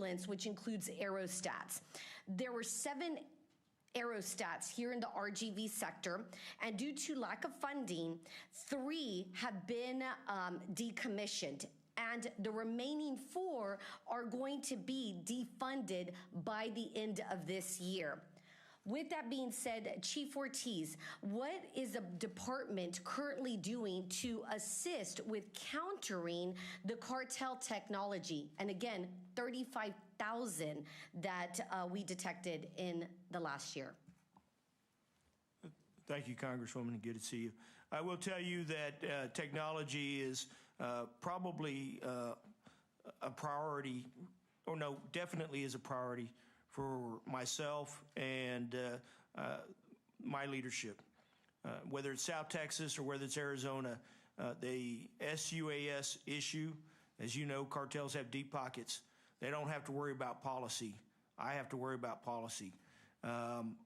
surveillance, which includes aerostats. There were 7 aerostats here in the RGV sector, and due to lack of funding, 3 have been decommissioned, and the remaining 4 are going to be defunded by the end of this year. With that being said, Chief Ortiz, what is the department currently doing to assist with countering the cartel technology? And again, 35,000 that we detected in the last year. Thank you, Congresswoman. Good to see you. I will tell you that technology is probably a priority, or no, definitely is a priority for myself and my leadership. Whether it's South Texas or whether it's Arizona, the SUAS issue, as you know, cartels have deep pockets. They don't have to worry about policy. I have to worry about policy.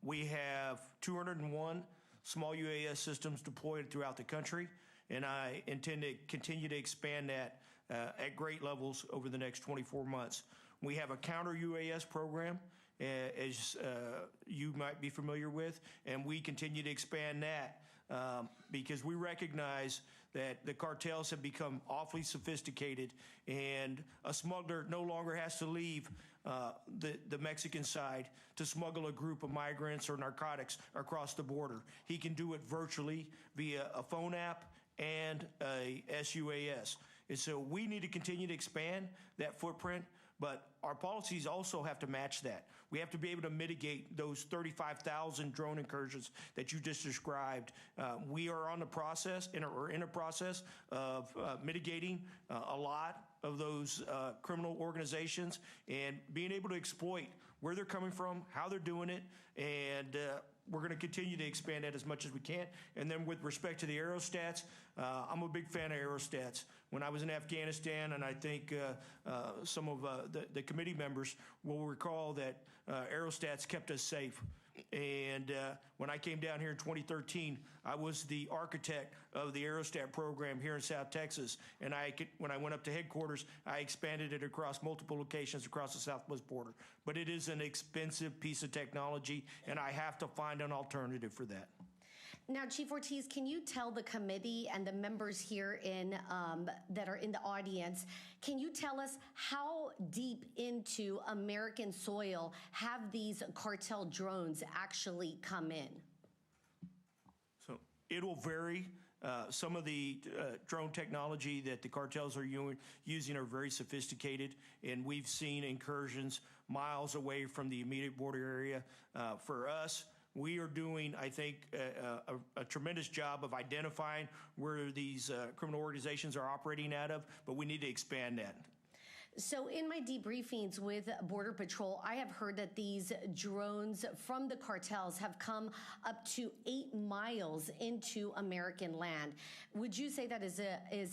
We have 201 small UAS systems deployed throughout the country, and I intend to continue to expand that at great levels over the next 24 months. We have a counter UAS program, as you might be familiar with, and we continue to expand that because we recognize that the cartels have become awfully sophisticated, and a smuggler no longer has to leave the Mexican side to smuggle a group of migrants or narcotics across the border. He can do it virtually via a phone app and a SUAS. And so we need to continue to expand that footprint, but our policies also have to match that. We have to be able to mitigate those 35,000 drone incursions that you just described. We are on the process, in a process of mitigating a lot of those criminal organizations and being able to exploit where they're coming from, how they're doing it, and we're going to continue to expand that as much as we can. And then with respect to the aerostats, I'm a big fan of aerostats. When I was in Afghanistan, and I think some of the committee members will recall that aerostats kept us safe. And when I came down here in 2013, I was the architect of the aerostat program here in South Texas. And when I went up to headquarters, I expanded it across multiple locations across the southwest border. But it is an expensive piece of technology, and I have to find an alternative for that. Now, Chief Ortiz, can you tell the committee and the members here that are in the audience, can you tell us how deep into American soil have these cartel drones actually come in? So it will vary. Some of the drone technology that the cartels are using are very sophisticated, and we've seen incursions miles away from the immediate border area. For us, we are doing, I think, a tremendous job of identifying where these criminal organizations are operating out of, but we need to expand that. So in my debriefings with Border Patrol, I have heard that these drones from the cartels have come up to 8 miles into American land. Would you say that is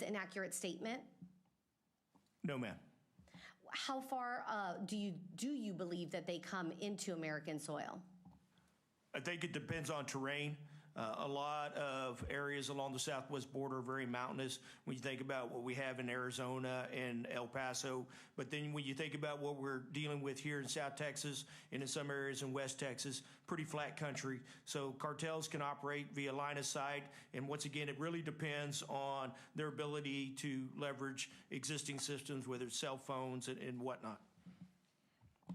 an accurate statement? No, ma'am. How far do you believe that they come into American soil? I think it depends on terrain. A lot of areas along the southwest border are very mountainous when you think about what we have in Arizona and El Paso. But then when you think about what we're dealing with here in South Texas and in some areas in West Texas, pretty flat country. So cartels can operate via line of sight. And once again, it really depends on their ability to leverage existing systems, whether it's cell phones and whatnot.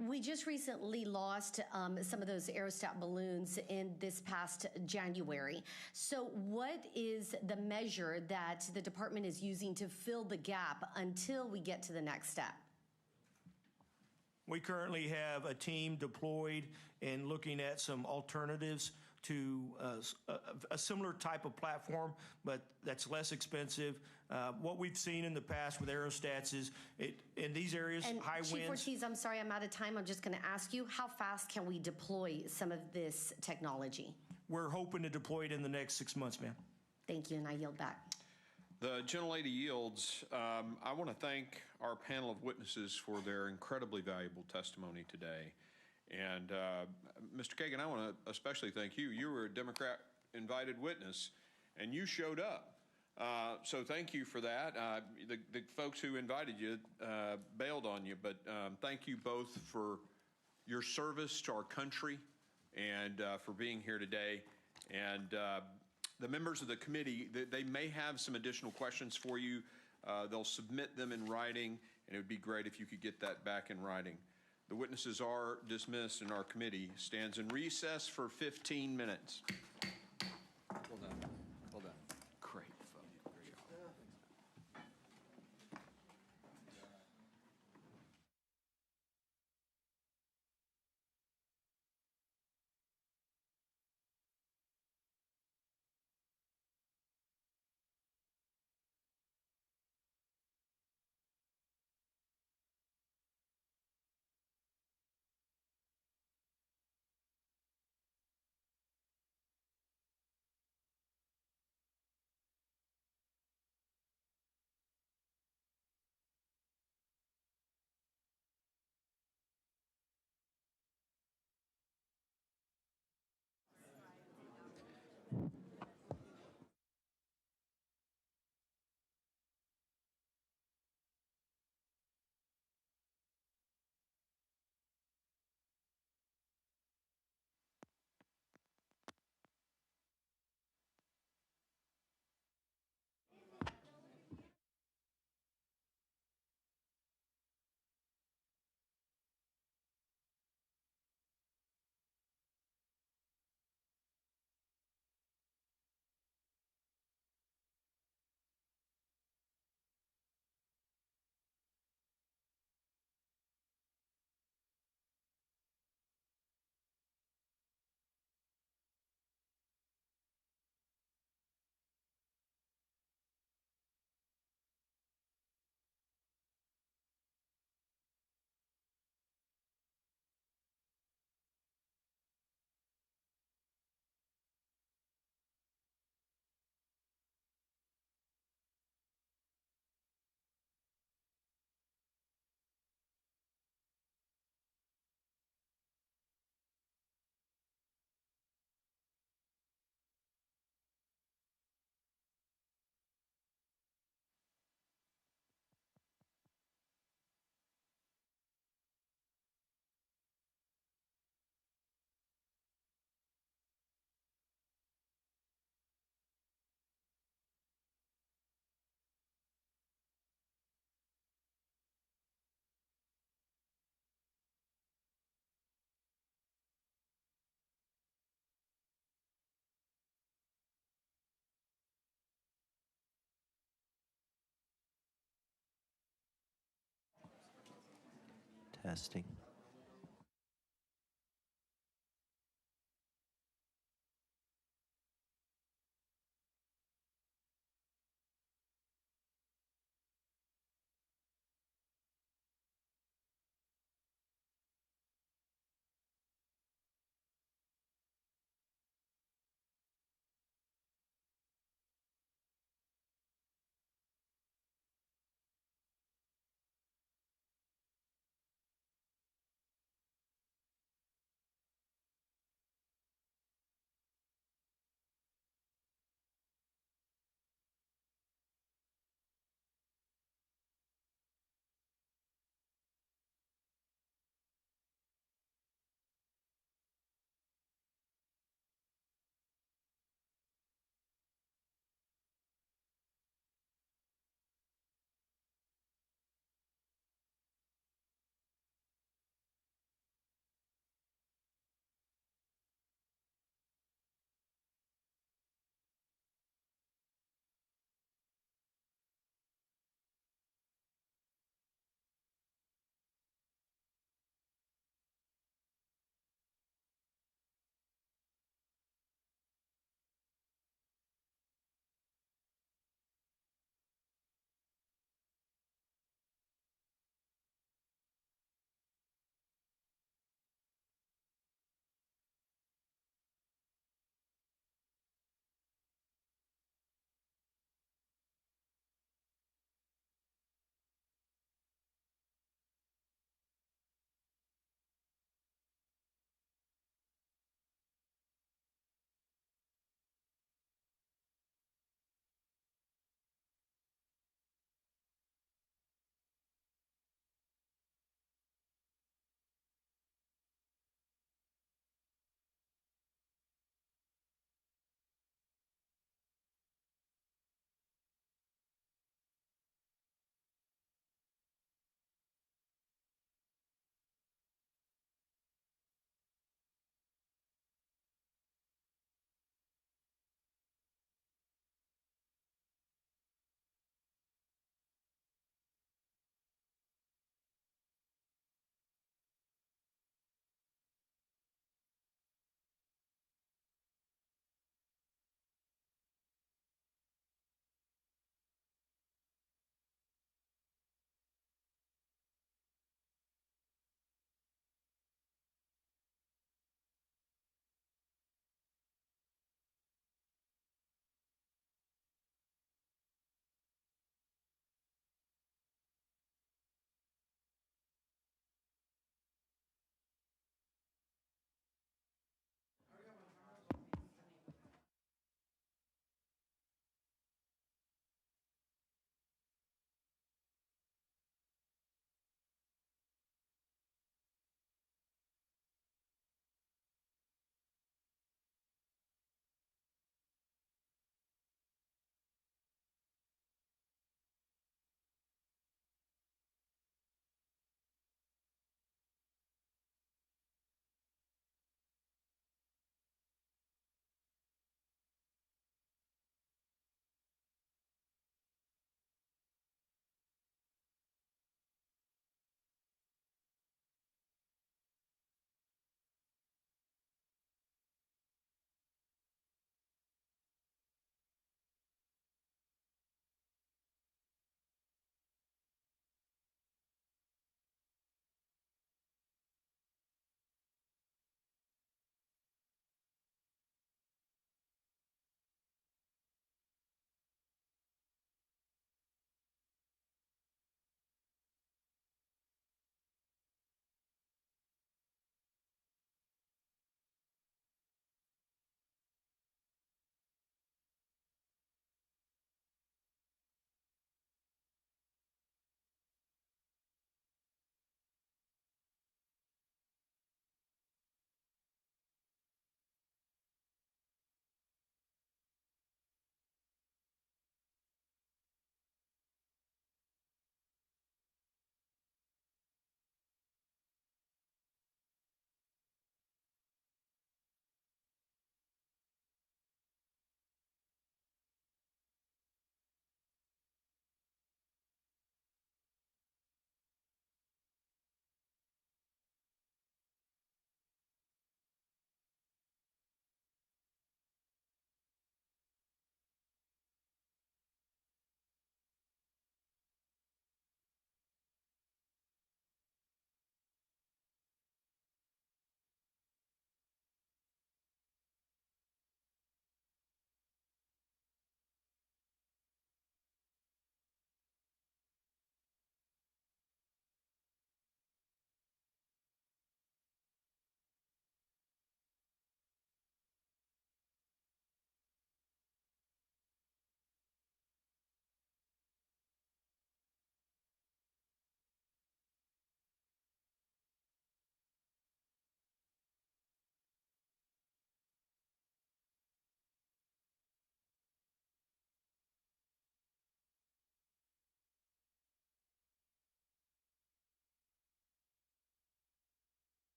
We just recently lost some of those aerostat balloons in this past January. So what is the measure that the department is using to fill the gap until we get to the next step? We currently have a team deployed and looking at some alternatives to a similar type of platform, but that's less expensive. What we've seen in the past with aerostats is in these areas, and high winds. Chief Ortiz, I'm sorry, I'm out of time. I'm just going to ask you, how fast can we deploy some of this technology? We're hoping to deploy it in the next 6 months, ma'am. Thank you, and I yield back. The gentlelady yields. I want to thank our panel of witnesses for their incredibly valuable testimony today. And Mr. Kagan, I want to especially thank you. You were a Democrat-invited witness, and you showed up. So thank you for that. The folks who invited you bailed on you, but thank you both for your service to our country and for being here today. And the members of the committee, they may have some additional questions for you. They'll submit them in writing, and it would be great if you could get that back in writing. The witnesses are dismissed, and our committee stands in recess for 15 minutes. Well done. Well done. Great, folks. Great job. Testing.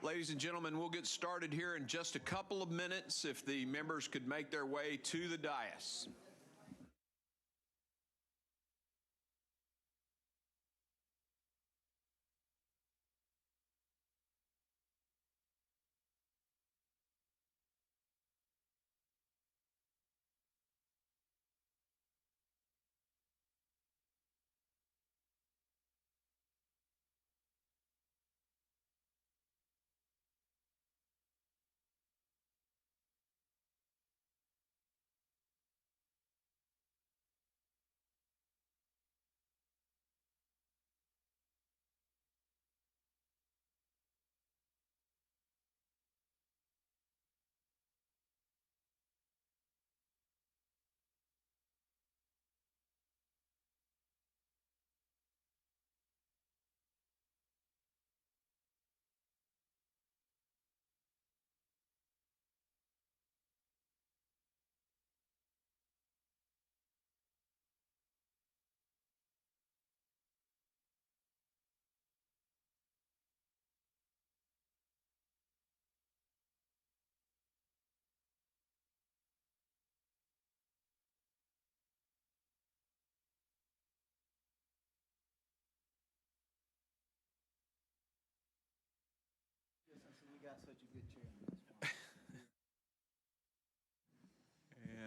Ladies and gentlemen, we'll get started here in just a couple of minutes if the members could make their way to the dais.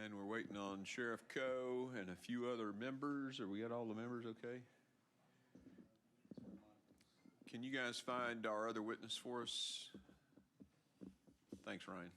And we're waiting on Sheriff Coe and a few other members. Are we got all the members okay? Can you guys find our other witness for us? Thanks, Ryan.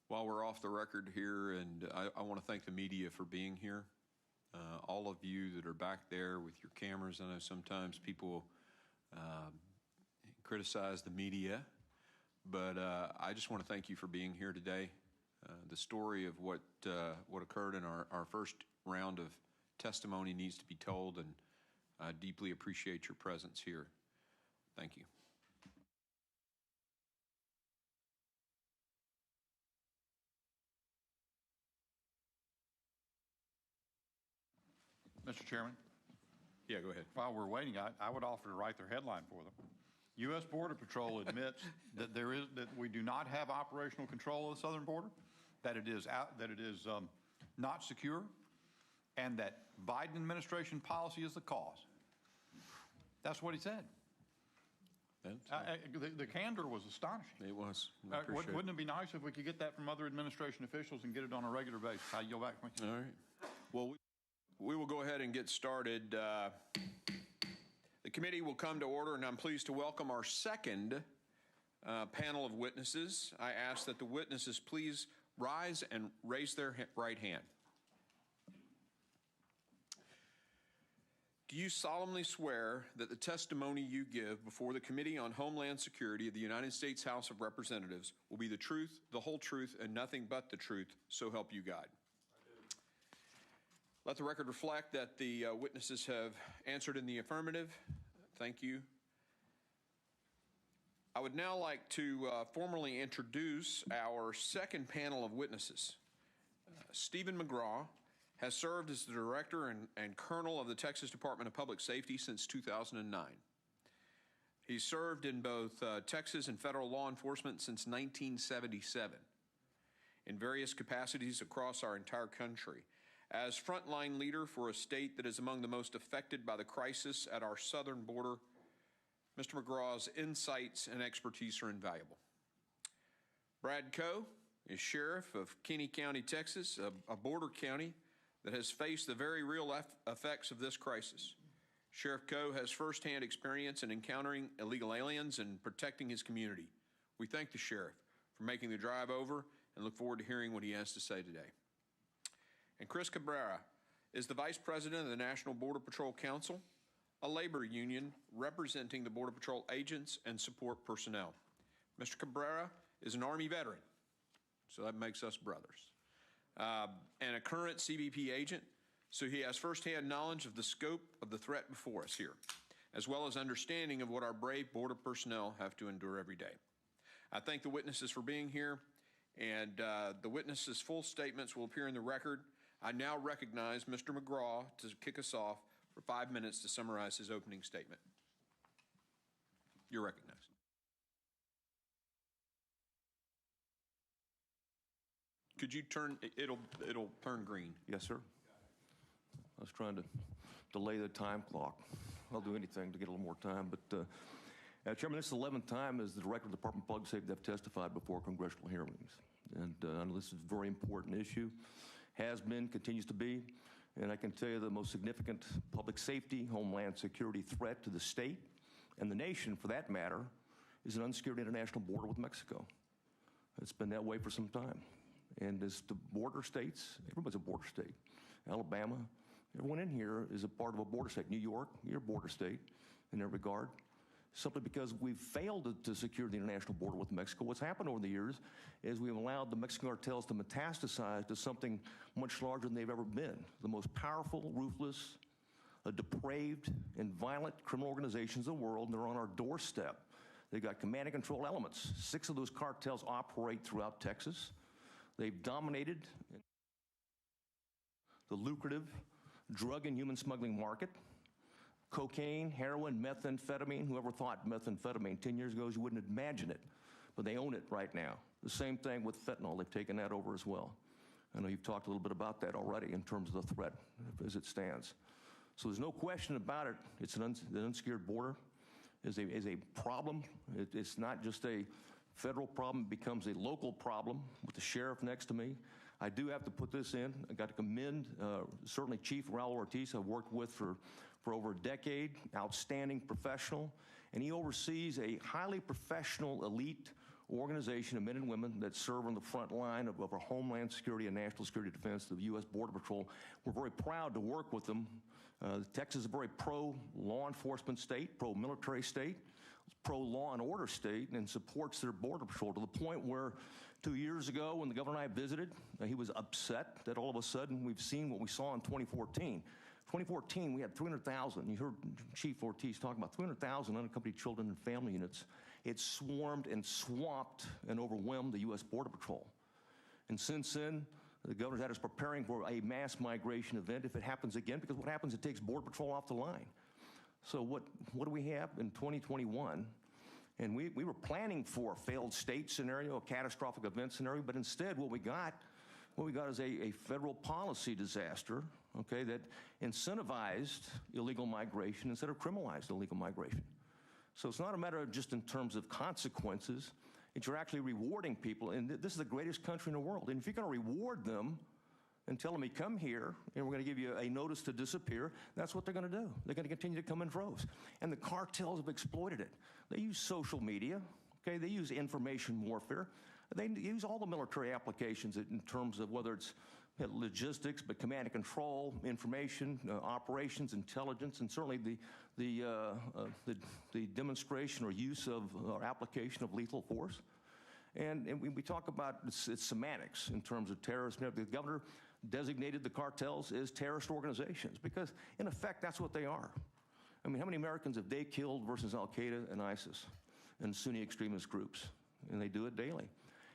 While we're off the record here, and I want to thank the media for being here. All of you that are back there with your cameras. I know sometimes people criticize the media, but I just want to thank you for being here today. The story of what occurred in our first round of testimony needs to be told, and I deeply appreciate your presence here. Thank you. Mr. Chairman? Yeah, go ahead. While we're waiting, I would offer to write their headline for them. U.S. Border Patrol admits that we do not have operational control of the southern border, that it is not secure, and that Biden administration policy is the cause. That's what he said. The candor was astonishing. It was. Wouldn't it be nice if we could get that from other administration officials and get it on a regular basis? I'll yield back. All right. Well, we will go ahead and get started. The committee will come to order, and I'm pleased to welcome our second panel of witnesses. I ask that the witnesses please rise and raise their right hand. Do you solemnly swear that the testimony you give before the Committee on Homeland Security of the United States House of Representatives will be the truth, the whole truth, and nothing but the truth, so help you God? Let the record reflect that the witnesses have answered in the affirmative. Thank you. I would now like to formally introduce our second panel of witnesses. Stephen McGraw has served as the Director and Colonel of the Texas Department of Public Safety since 2009. He's served in both Texas and federal law enforcement since 1977 in various capacities across our entire country. As frontline leader for a state that is among the most affected by the crisis at our southern border, Mr. McGraw's insights and expertise are invaluable. Brad Coe is Sheriff of Kinney County, Texas, a border county that has faced the very real effects of this crisis. Sheriff Coe has firsthand experience in encountering illegal aliens and protecting his community. We thank the sheriff for making the drive over and look forward to hearing what he has to say today. And Chris Cabrera is the Vice President of the National Border Patrol Council, a labor union representing the Border Patrol agents and support personnel. Mr. Cabrera is an Army veteran, so that makes us brothers, and a current CBP agent, so he has firsthand knowledge of the scope of the threat before us here, as well as understanding of what our brave border personnel have to endure every day. I thank the witnesses for being here, and the witnesses' full statements will appear in the record. I now recognize Mr. McGraw to kick us off for 5 minutes to summarize his opening statement. You're recognized. Could you turn, it'll turn green. Yes, sir. I was trying to delay the time clock. I'll do anything to get a little more time, but Chairman, this is the 11th time as the Director of the Department of Public Safety that I've testified before congressional hearings. And I know this is a very important issue, has been, continues to be, and I can tell you the most significant public safety, homeland security threat to the state and the nation, for that matter, is an unsecured international border with Mexico. It's been that way for some time. And as the border states, everybody's a border state. Alabama, everyone in here is a part of a border state. New York, you're a border state in that regard. Simply because we've failed to secure the international border with Mexico. What's happened over the years is we've allowed the Mexican cartels to metastasize to something much larger than they've ever been. The most powerful, ruthless, depraved, and violent criminal organizations in the world, and they're on our doorstep. They've got command and control elements. 6 of those cartels operate throughout Texas. They've dominated the lucrative drug and human smuggling market. Cocaine, heroin, methamphetamine. Whoever thought methamphetamine 10 years ago, you wouldn't imagine it. But they own it right now. The same thing with fentanyl. They've taken that over as well. I know you've talked a little bit about that already in terms of the threat as it stands. So there's no question about it. It's the unsecured border is a problem. It's not just a federal problem. It becomes a local problem with the sheriff next to me. I do have to put this in. I got to commend certainly Chief Raul Ortiz. I've worked with for over a decade, outstanding professional, and he oversees a highly professional elite organization of men and women that serve on the front line of our Homeland Security and National Security Defense, the U.S. Border Patrol. We're very proud to work with them. Texas is a very pro-law enforcement state, pro-military state, pro-law and order state, and supports their Border Patrol to the point where 2 years ago when the governor and I visited, he was upset that all of a sudden we've seen what we saw in 2014. 2014, we had 300,000. You heard Chief Ortiz talking about 300,000 unaccompanied children and family units. It swarmed and swamped and overwhelmed the U.S. Border Patrol. And since then, the governor's had us preparing for a mass migration event if it happens again, because what happens, it takes Border Patrol off the line. So what do we have in 2021? And we were planning for a failed state scenario, a catastrophic event scenario, but instead what we got is a federal policy disaster, okay, that incentivized illegal migration instead of criminalized illegal migration. So it's not a matter of just in terms of consequences, it's you're actually rewarding people, and this is the greatest country in the world. And if you're going to reward them and tell them, come here, and we're going to give you a notice to disappear, that's what they're going to do. They're going to continue to come in droves. And the cartels have exploited it. They use social media, okay? They use information warfare. They use all the military applications in terms of whether it's logistics, but command and control, information, operations, intelligence, and certainly the demonstration or use of or application of lethal force. And we talk about its semantics in terms of terrorism. The governor designated the cartels as terrorist organizations because, in effect, that's what they are. I mean, how many Americans have they killed versus Al-Qaeda and ISIS and Sunni extremist groups? And they do it daily.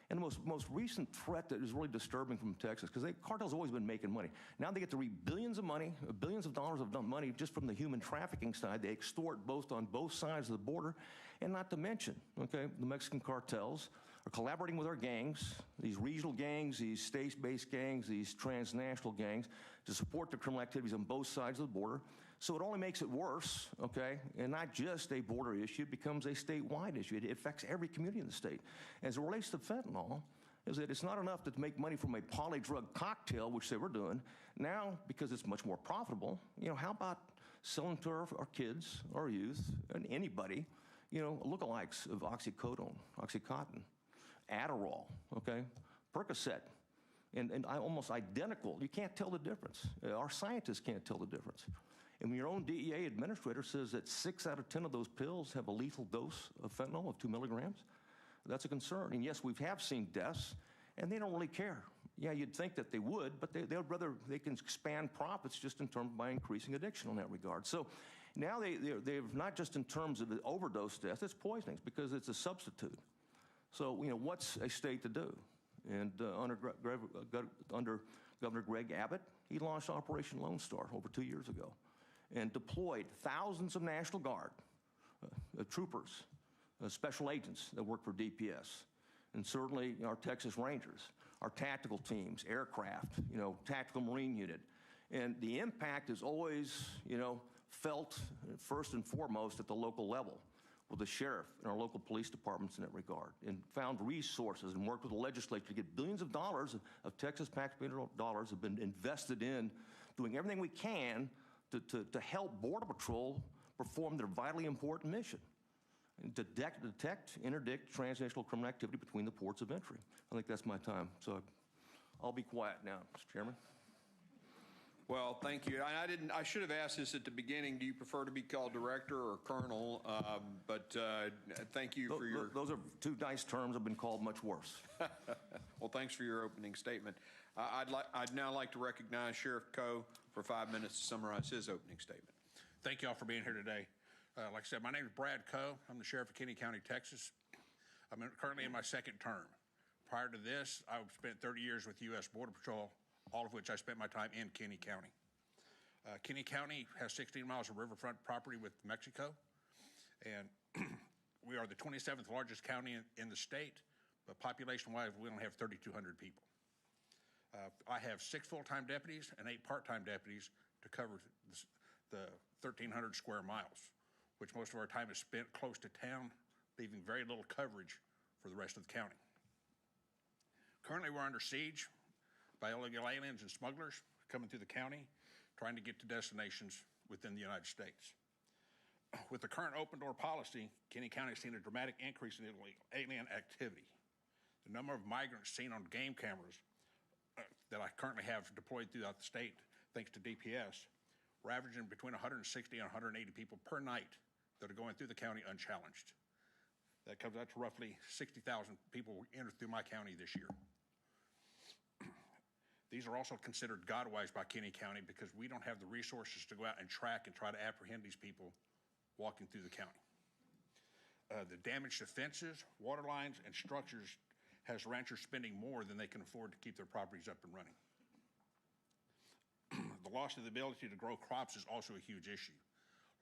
And the most recent threat that is really disturbing from Texas, because cartels have always been making money. Now they get to reap billions of money, billions of dollars of money just from the human trafficking side. They extort on both sides of the border, and not to mention, okay, the Mexican cartels are collaborating with our gangs, these regional gangs, these state-based gangs, these transnational gangs, to support the criminal activities on both sides of the border. So it only makes it worse, okay? And not just a border issue, it becomes a statewide issue. It affects every community in the state. As it relates to fentanyl, is that it's not enough to make money from a polydrug cocktail, which they were doing. Now, because it's much more profitable, how about selling to our kids, our youth, and anybody, you know, lookalikes of oxycodone, Oxycontin, Adderall, okay, Percocet, and almost identical. You can't tell the difference. Our scientists can't tell the difference. And when your own DEA administrator says that 6 out of 10 of those pills have a lethal dose of fentanyl of 2 milligrams, that's a concern. And yes, we have seen deaths, and they don't really care. Yeah, you'd think that they would, but they'd rather, they can expand profits just in terms by increasing addiction in that regard. So now they've not just in terms of the overdose death, it's poisonings because it's a substitute. So, you know, what's a state to do? And under Governor Greg Abbott, he launched Operation Lone Star over 2 years ago and deployed thousands of National Guard troopers, special agents that work for DPS, and certainly our Texas Rangers, our tactical teams, aircraft, you know, tactical Marine unit. And the impact is always, you know, felt first and foremost at the local level with the sheriff and our local police departments in that regard, and found resources and worked with the legislature to get billions of dollars of Texas taxpayer dollars have been invested in doing everything we can to help Border Patrol perform their vitally important mission, and to detect, interdict transnational criminal activity between the ports of entry. I think that's my time, so I'll be quiet now, Mr. Chairman. Well, thank you. I should have asked this at the beginning. Do you prefer to be called director or colonel? But thank you for your... Those are 2 nice terms. I've been called much worse. Well, thanks for your opening statement. I'd now like to recognize Sheriff Coe for 5 minutes to summarize his opening statement. Thank you all for being here today. Like I said, my name is Brad Coe. I'm the Sheriff of Kinney County, Texas. I'm currently in my 2nd term. Prior to this, I've spent 30 years with U.S. Border Patrol, all of which I spent my time in Kinney County. Kinney County has 16 miles of riverfront property with Mexico, and we are the 27th largest county in the state, but population-wise, we only have 3,200 people. I have 6 full-time deputies and 8 part-time deputies to cover the 1,300 square miles, which most of our time is spent close to town, leaving very little coverage for the rest of the county. Currently, we're under siege by illegal aliens and smugglers coming through the county, trying to get to destinations within the United States. With the current open door policy, Kinney County has seen a dramatic increase in illegal alien activity. The number of migrants seen on game cameras that I currently have deployed throughout the state, thanks to DPS, we're averaging between 160 and 180 people per night that are going through the county unchallenged. That comes out to roughly 60,000 people enter through my county this year. These are also considered godwise by Kinney County because we don't have the resources to go out and track and try to apprehend these people walking through the county. The damage to fences, water lines, and structures has ranchers spending more than they can afford to keep their properties up and running. The loss of the ability to grow crops is also a huge issue.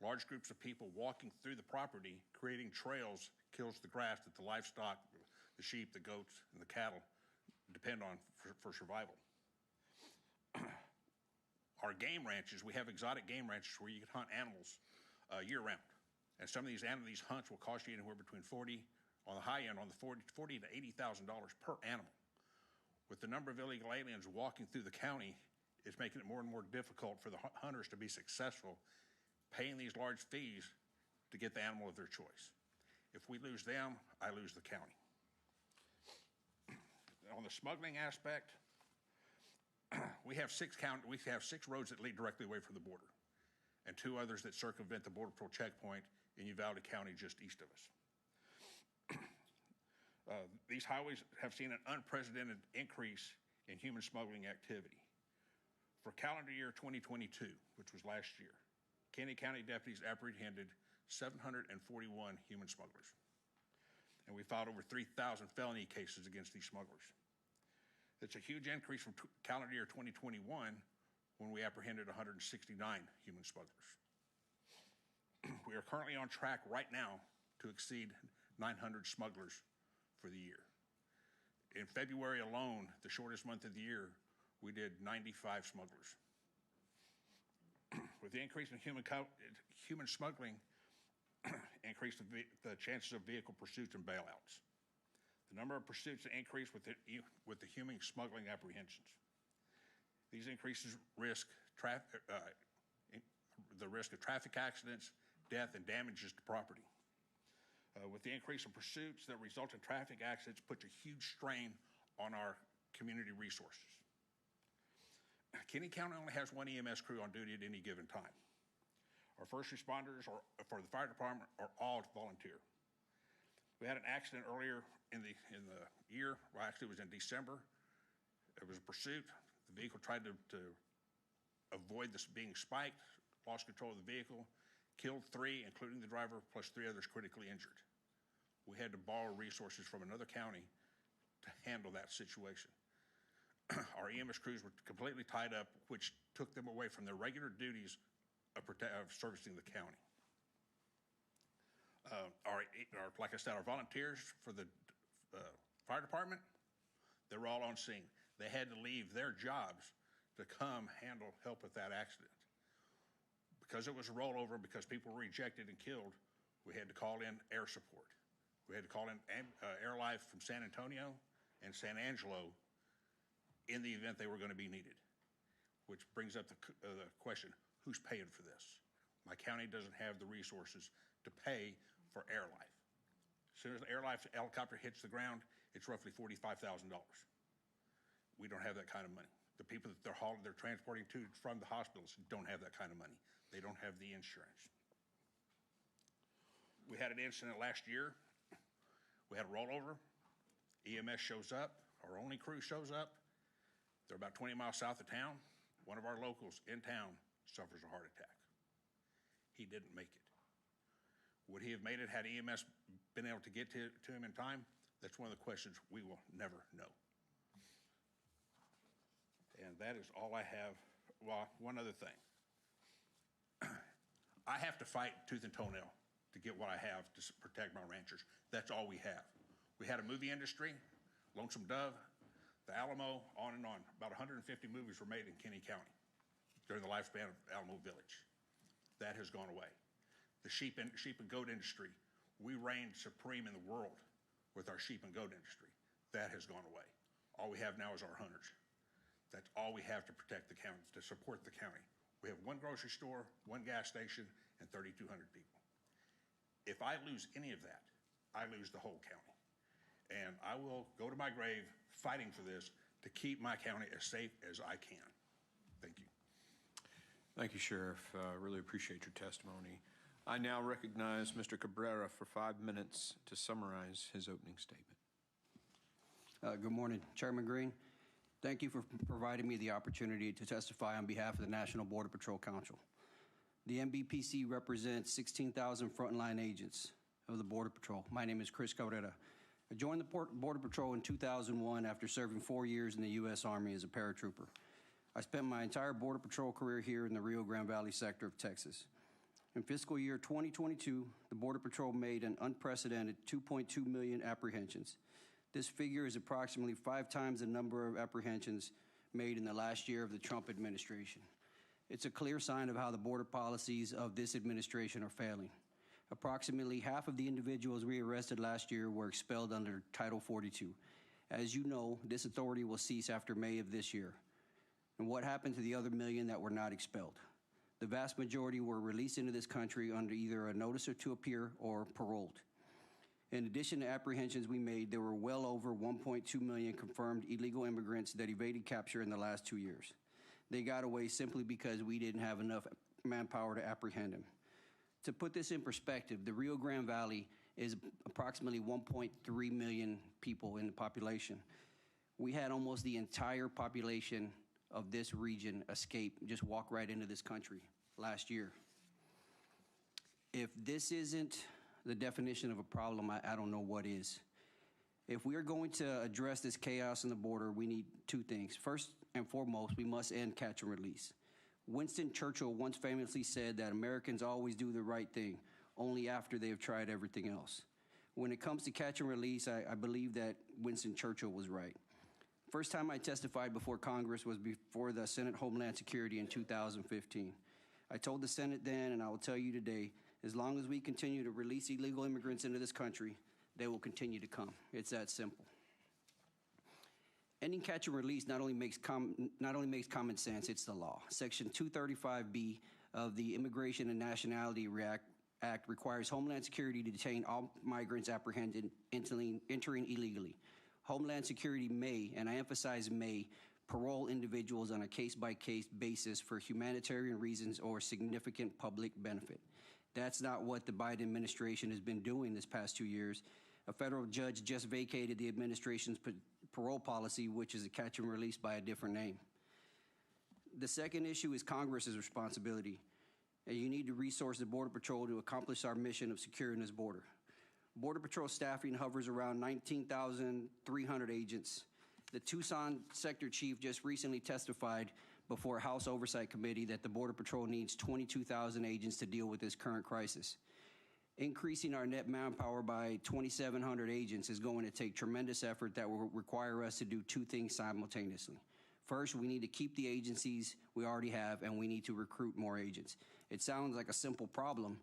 Large groups of people walking through the property, creating trails, kills the grass that the livestock, the sheep, the goats, and the cattle depend on for survival. Our game ranches, we have exotic game ranches where you can hunt animals year-round. And some of these hunts will cost you anywhere between $40,000, on the high end, $40,000 to $80,000 per animal. With the number of illegal aliens walking through the county, it's making it more and more difficult for the hunters to be successful, paying these large fees to get the animal of their choice. If we lose them, I lose the county. On the smuggling aspect, we have 6 roads that lead directly away from the border, and 2 others that circumvent the Border Patrol checkpoint in Uvalde County just east of us. These highways have seen an unprecedented increase in human smuggling activity. For calendar year 2022, which was last year, Kinney County deputies apprehended 741 human smugglers, and we filed over 3,000 felony cases against these smugglers. It's a huge increase from calendar year 2021 when we apprehended 169 human smugglers. We are currently on track right now to exceed 900 smugglers for the year. In February alone, the shortest month of the year, we did 95 smugglers. With the increase in human smuggling, increased the chances of vehicle pursuits and bailouts. The number of pursuits increased with the human smuggling apprehensions. These increases risk the risk of traffic accidents, death, and damages to property. With the increase in pursuits that result in traffic accidents, puts a huge strain on our community resources. Kenny County only has one EMS crew on duty at any given time. Our first responders for the fire department are all volunteer. We had an accident earlier in the year, well, actually it was in December. It was a pursuit. The vehicle tried to avoid this being spiked, lost control of the vehicle, killed 3, including the driver, plus 3 others critically injured. We had to borrow resources from another county to handle that situation. Our EMS crews were completely tied up, which took them away from their regular duties of servicing the county. Like I said, our volunteers for the fire department, they were all on scene. They had to leave their jobs to come help with that accident. Because it was a rollover, because people were ejected and killed, we had to call in air support. We had to call in Air Life from San Antonio and San Angelo in the event they were going to be needed, which brings up the question, who's paying for this? My county doesn't have the resources to pay for Air Life. As soon as the Air Life helicopter hits the ground, it's roughly $45,000. We don't have that kind of money. The people that they're transporting to from the hospitals don't have that kind of money. They don't have the insurance. We had an incident last year. We had a rollover. EMS shows up. Our only crew shows up. They're about 20 miles south of town. One of our locals in town suffers a heart attack. He didn't make it. Would he have made it had EMS been able to get to him in time? That's one of the questions we will never know. And that is all I have. Well, one other thing. I have to fight tooth and toenail to get what I have to protect my ranchers. That's all we have. We had a movie industry, Lonesome Dove, The Alamo, on and on. About 150 movies were made in Kenny County during the lifespan of Alamo Village. That has gone away. The sheep and goat industry, we reigned supreme in the world with our sheep and goat industry. That has gone away. All we have now is our hunters. That's all we have to protect the county, to support the county. We have one grocery store, one gas station, and 3,200 people. If I lose any of that, I lose the whole county. And I will go to my grave fighting for this to keep my county as safe as I can. Thank you. Thank you, Sheriff. Really appreciate your testimony. I now recognize Mr. Cabrera for 5 minutes to summarize his opening statement. Good morning, Chairman Green. Thank you for providing me the opportunity to testify on behalf of the National Border Patrol Council. The NBPC represents 16,000 frontline agents of the Border Patrol. My name is Chris Cabrera. I joined the Border Patrol in 2001 after serving 4 years in the U.S. Army as a paratrooper. I spent my entire Border Patrol career here in the Rio Grande Valley sector of Texas. In fiscal year 2022, the Border Patrol made an unprecedented 2.2 million apprehensions. This figure is approximately 5 times the number of apprehensions made in the last year of the Trump administration. It's a clear sign of how the border policies of this administration are failing. Approximately half of the individuals we arrested last year were expelled under Title 42. As you know, this authority will cease after May of this year. And what happened to the other million that were not expelled? The vast majority were released into this country under either a notice to appear or paroled. In addition to apprehensions we made, there were well over 1.2 million confirmed illegal immigrants that evaded capture in the last 2 years. They got away simply because we didn't have enough manpower to apprehend them. To put this in perspective, the Rio Grande Valley is approximately 1.3 million people in the population. We had almost the entire population of this region escape, just walk right into this country last year. If this isn't the definition of a problem, I don't know what is. If we are going to address this chaos in the border, we need 2 things. First and foremost, we must end catch and release. Winston Churchill once famously said that Americans always do the right thing, only after they have tried everything else. When it comes to catch and release, I believe that Winston Churchill was right. First time I testified before Congress was before the Senate Homeland Security in 2015. I told the Senate then, and I will tell you today, as long as we continue to release illegal immigrants into this country, they will continue to come. It's that simple. Ending catch and release not only makes common sense, it's the law. Section 235B of the Immigration and Nationality Act requires Homeland Security to detain all migrants apprehended entering illegally. Homeland Security may, and I emphasize may, parole individuals on a case-by-case basis for humanitarian reasons or significant public benefit. That's not what the Biden administration has been doing this past 2 years. A federal judge just vacated the administration's parole policy, which is a catch and release by a different name. The second issue is Congress's responsibility. And you need to resource the Border Patrol to accomplish our mission of securing this border. Border Patrol staffing hovers around 19,300 agents. The Tucson sector chief just recently testified before House Oversight Committee that the Border Patrol needs 22,000 agents to deal with this current crisis. Increasing our net manpower by 2,700 agents is going to take tremendous effort that will require us to do two things simultaneously. First, we need to keep the agencies we already have, and we need to recruit more agents. It sounds like a simple problem.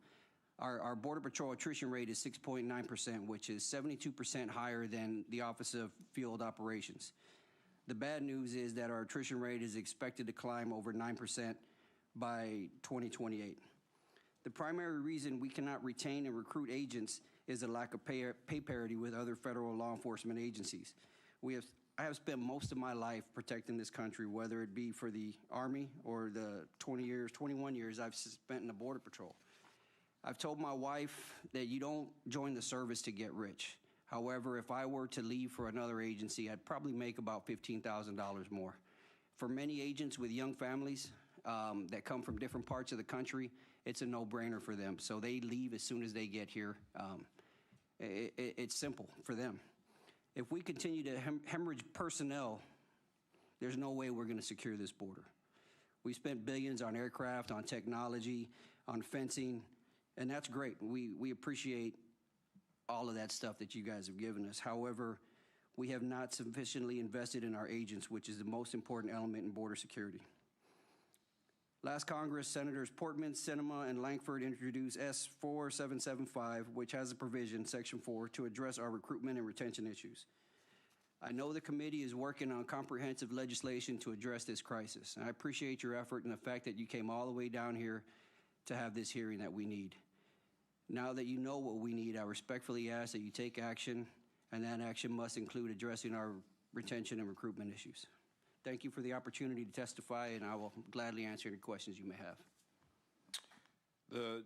Our Border Patrol attrition rate is 6.9%, which is 72% higher than the Office of Field Operations. The bad news is that our attrition rate is expected to climb over 9% by 2028. The primary reason we cannot retain and recruit agents is the lack of pay parity with other federal law enforcement agencies. I have spent most of my life protecting this country, whether it be for the Army or the 21 years I've spent in the Border Patrol. I've told my wife that you don't join the service to get rich. However, if I were to leave for another agency, I'd probably make about $15,000 more. For many agents with young families that come from different parts of the country, it's a no-brainer for them. So they leave as soon as they get here. It's simple for them. If we continue to hemorrhage personnel, there's no way we're going to secure this border. We spent billions on aircraft, on technology, on fencing, and that's great. We appreciate all of that stuff that you guys have given us. However, we have not sufficiently invested in our agents, which is the most important element in border security. Last Congress, Senators Portman, Sinema, and Lankford introduced S4775, which has a provision, Section 4, to address our recruitment and retention issues. I know the committee is working on comprehensive legislation to address this crisis. And I appreciate your effort and the fact that you came all the way down here to have this hearing that we need. Now that you know what we need, I respectfully ask that you take action, and that action must include addressing our retention and recruitment issues. Thank you for the opportunity to testify, and I will gladly answer any questions you may have. The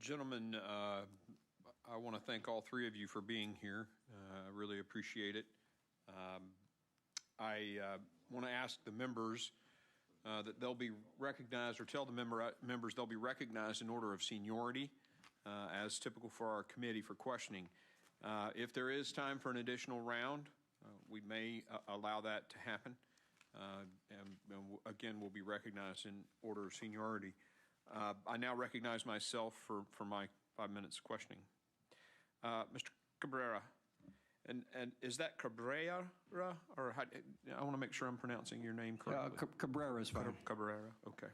gentleman, I want to thank all three of you for being here. I really appreciate it. I want to ask the members that they'll be recognized, or tell the members they'll be recognized in order of seniority, as typical for our committee for questioning. If there is time for an additional round, we may allow that to happen. And again, we'll be recognized in order of seniority. I now recognize myself for my 5 minutes of questioning. Mr. Cabrera, and is that Cabrera, or how, I want to make sure I'm pronouncing your name correctly. Cabrera is fine. Cabrera, okay.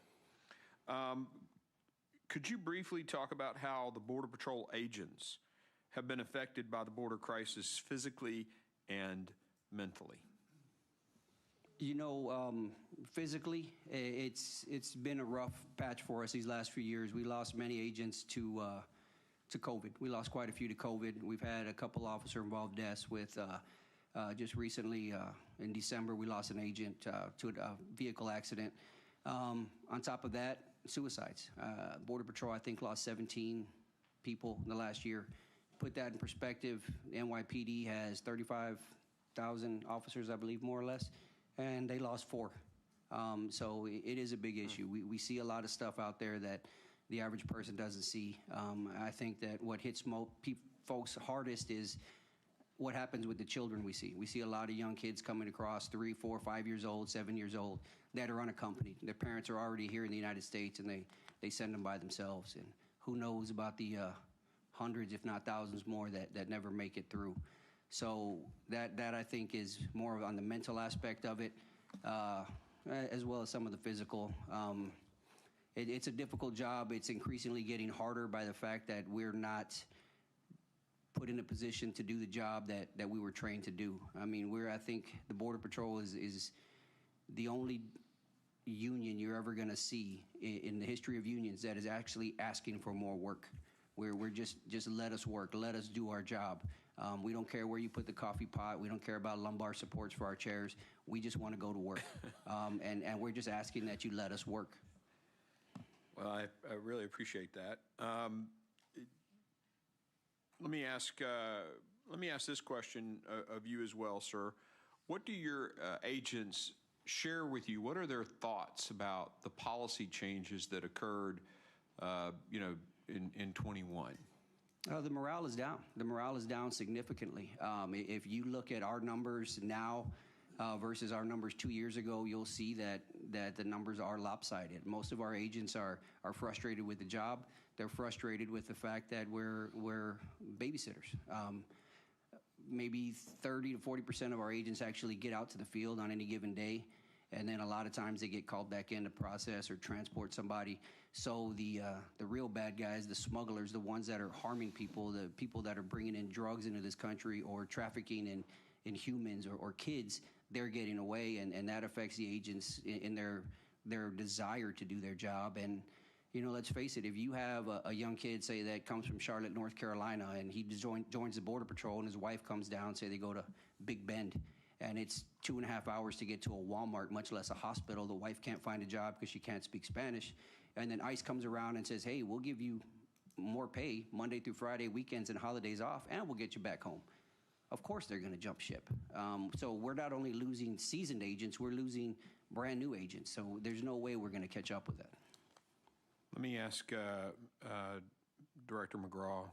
Could you briefly talk about how the Border Patrol agents have been affected by the border crisis physically and mentally? You know, physically, it's been a rough patch for us these last few years. We lost many agents to COVID. We lost quite a few to COVID. We've had a couple officer-involved deaths with, just recently in December, we lost an agent to a vehicle accident. On top of that, suicides. Border Patrol, I think, lost 17 people in the last year. Put that in perspective, the NYPD has 35,000 officers, I believe, more or less, and they lost 4. So it is a big issue. We see a lot of stuff out there that the average person doesn't see. I think that what hits folks hardest is what happens with the children we see. We see a lot of young kids coming across, 3, 4, 5 years old, 7 years old, that are unaccompanied. Their parents are already here in the United States, and they send them by themselves. And who knows about the hundreds, if not thousands more that never make it through. So that I think is more on the mental aspect of it, as well as some of the physical. It's a difficult job. It's increasingly getting harder by the fact that we're not put in a position to do the job that we were trained to do. I mean, I think the Border Patrol is the only union you're ever going to see in the history of unions that is actually asking for more work. We're just let us work, let us do our job. We don't care where you put the coffee pot. We don't care about lumbar supports for our chairs. We just want to go to work. And we're just asking that you let us work. Well, I really appreciate that. Let me ask this question of you as well, sir. What do your agents share with you? What are their thoughts about the policy changes that occurred, in 21? The morale is down. The morale is down significantly. If you look at our numbers now versus our numbers 2 years ago, you'll see that the numbers are lopsided. Most of our agents are frustrated with the job. They're frustrated with the fact that we're babysitters. Maybe 30 to 40% of our agents actually get out to the field on any given day, and then a lot of times they get called back in to process or transport somebody. So the real bad guys, the smugglers, the ones that are harming people, the people that are bringing in drugs into this country or trafficking in humans or kids, they're getting away, and that affects the agents in their desire to do their job. And let's face it, if you have a young kid, say, that comes from Charlotte, North Carolina, and he joins the Border Patrol, and his wife comes down, say they go to Big Bend, and it's 2.5 hours to get to a Walmart, much less a hospital. The wife can't find a job because she can't speak Spanish. And then ICE comes around and says, hey, we'll give you more pay Monday through Friday, weekends and holidays off, and we'll get you back home. Of course they're going to jump ship. So we're not only losing seasoned agents, we're losing brand new agents. So there's no way we're going to catch up with that. Let me ask Director McGraw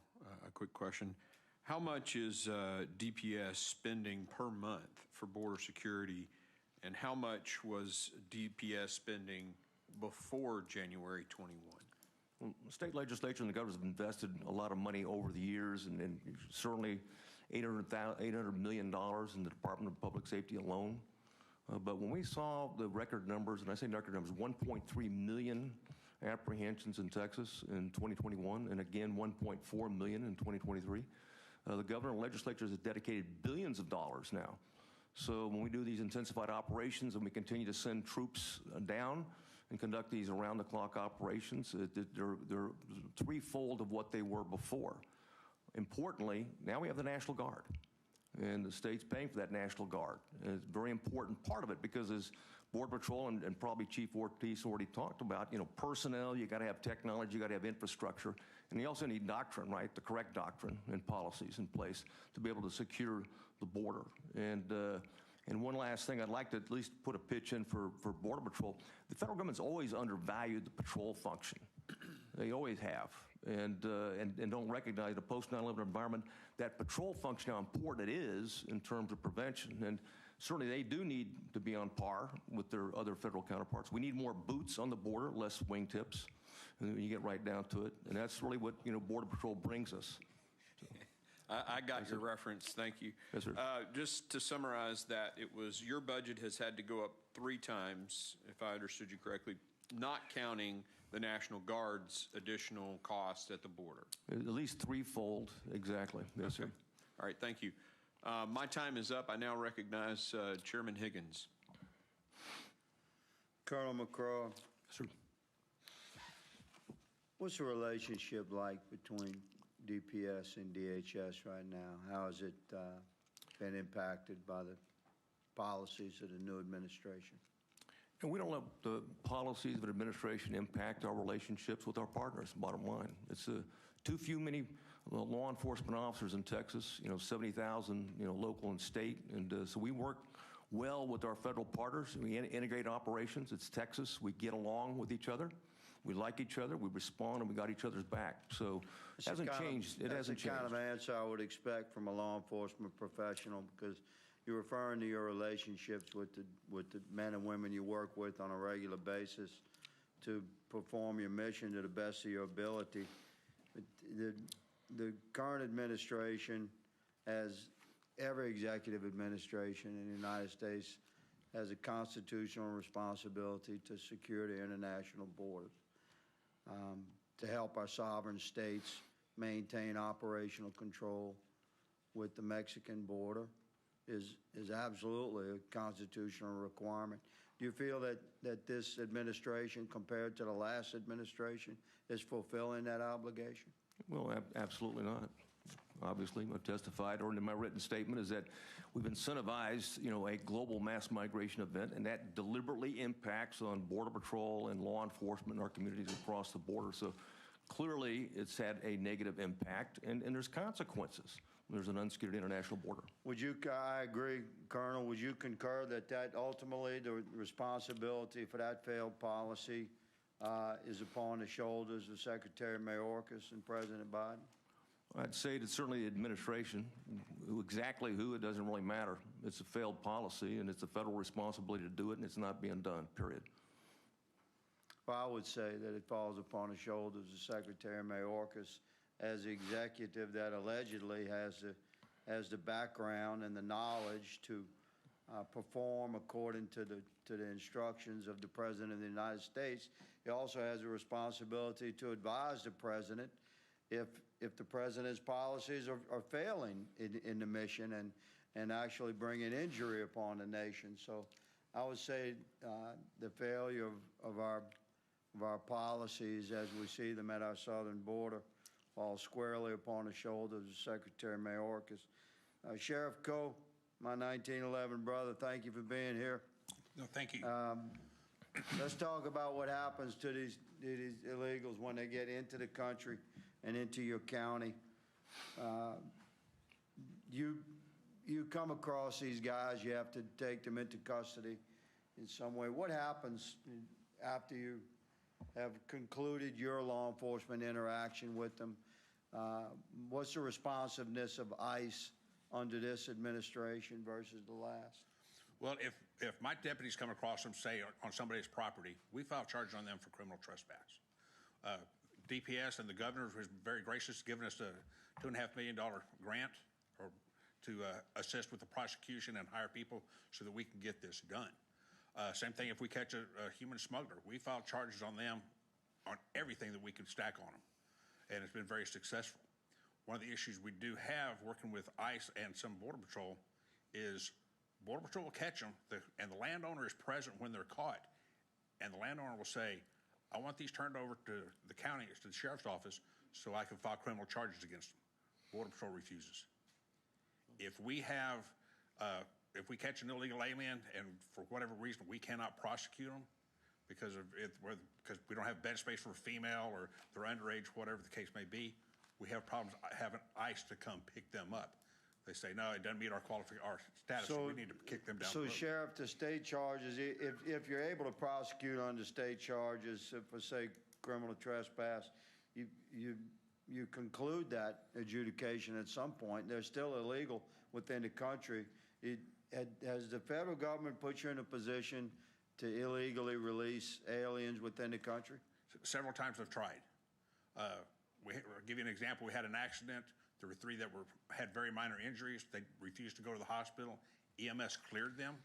a quick question. How much is DPS spending per month for border security, and how much was DPS spending before January 21? Well, state legislature and the governors have invested a lot of money over the years, and certainly $800 million in the Department of Public Safety alone. But when we saw the record numbers, and I say record numbers, 1.3 million apprehensions in Texas in 2021, and again 1.4 million in 2023. The governor and legislatures have dedicated billions of dollars now. So when we do these intensified operations and we continue to send troops down and conduct these around-the-clock operations, they're threefold of what they were before. Importantly, now we have the National Guard, and the state's paying for that National Guard. And it's a very important part of it because as Border Patrol and probably Chief Ortiz already talked about, personnel, you got to have technology, you got to have infrastructure, and you also need doctrine, right? The correct doctrine and policies in place to be able to secure the border. And one last thing, I'd like to at least put a pitch in for Border Patrol. The federal government's always undervalued the patrol function. They always have, and don't recognize the post 9/11 environment, that patrol function, how important it is in terms of prevention. And certainly they do need to be on par with their other federal counterparts. We need more boots on the border, less wingtips, and you get right down to it. And that's really what Border Patrol brings us. I got your reference. Thank you. Yes, sir. Just to summarize that, it was your budget has had to go up 3 times, if I understood you correctly, not counting the National Guard's additional cost at the border. At least threefold, exactly. Yes, Okay. sir. All right, thank you. My time is up. I now recognize Chairman Higgins. Colonel McCraw, Sir. what's the relationship like between DPS and DHS right now? How has it been impacted by the policies of the new administration? And we don't let the policies of an administration impact our relationships with our partners, bottom line. It's too many law enforcement officers in Texas, 70,000, local and state. And so we work well with our federal partners. We integrate operations. It's Texas. We get along with each other. We like each other. We respond, and we got each other's back. So it hasn't changed. It hasn't changed. That's the kind of answer I would expect from a law enforcement professional, because you're referring to your relationships with the men and women you work with on a regular basis to perform your mission to the best of your ability. The current administration, as every executive administration in the United States, has a constitutional responsibility to secure the international borders, to help our sovereign states maintain operational control with the Mexican border is absolutely a constitutional requirement. Do you feel that this administration, compared to the last administration, is fulfilling that obligation? Well, absolutely not. Obviously, I testified, or in my written statement, is that we've incentivized, a global mass migration event, and that deliberately impacts on Border Patrol and law enforcement in our communities across the border. So clearly, it's had a negative impact, and there's consequences. There's an unsecured international border. I agree, Colonel. Would you concur that ultimately the responsibility for that failed policy is upon the shoulders of Secretary Mayorkas and President Biden? I'd say it's certainly the administration. Exactly who, it doesn't really matter. It's a failed policy, and it's a federal responsibility to do it, and it's not being done, period. Well, I would say that it falls upon the shoulders of Secretary Mayorkas as the executive that allegedly has the background and the knowledge to perform according to the instructions of the President of the United States. He also has a responsibility to advise the President if the President's policies are failing in the mission and actually bringing injury upon the nation. So I would say the failure of our policies as we see them at our southern border falls squarely upon the shoulders of Secretary Mayorkas. Sheriff Coe, my 1911 brother, thank you for being here. No, thank you. Let's talk about what happens to these illegals when they get into the country and into your county. You come across these guys, you have to take them into custody in some way. What happens after you have concluded your law enforcement interaction with them? What's the responsiveness of ICE under this administration versus the last? Well, if my deputies come across them, say, on somebody's property, we file charges on them for criminal trespass. DPS and the governor was very gracious, giving us a $2.5 million grant to assist with the prosecution and hire people so that we can get this done. Same thing if we catch a human smuggler. We file charges on them on everything that we can stack on them, and it's been very successful. One of the issues we do have working with ICE and some Border Patrol is Border Patrol will catch them, and the landowner is present when they're caught, and the landowner will say, I want these turned over to the county, to the sheriff's office, so I can file criminal charges against them. Border Patrol refuses. If we catch an illegal alien and for whatever reason we cannot prosecute them because we don't have bed space for a female or they're underage, whatever the case may be, we have problems having ICE to come pick them up. They say, no, it doesn't meet our status, so we need to kick them down the road. So, Sheriff, the state charges, if you're able to prosecute under state charges for, say, criminal trespass, you conclude that adjudication at some point. They're still illegal within the country. Has the federal government put you in a position to illegally release aliens within the country? Several times I've tried. I'll give you an example. We had an accident. There were 3 that had very minor injuries. They refused to go to the hospital. EMS cleared them.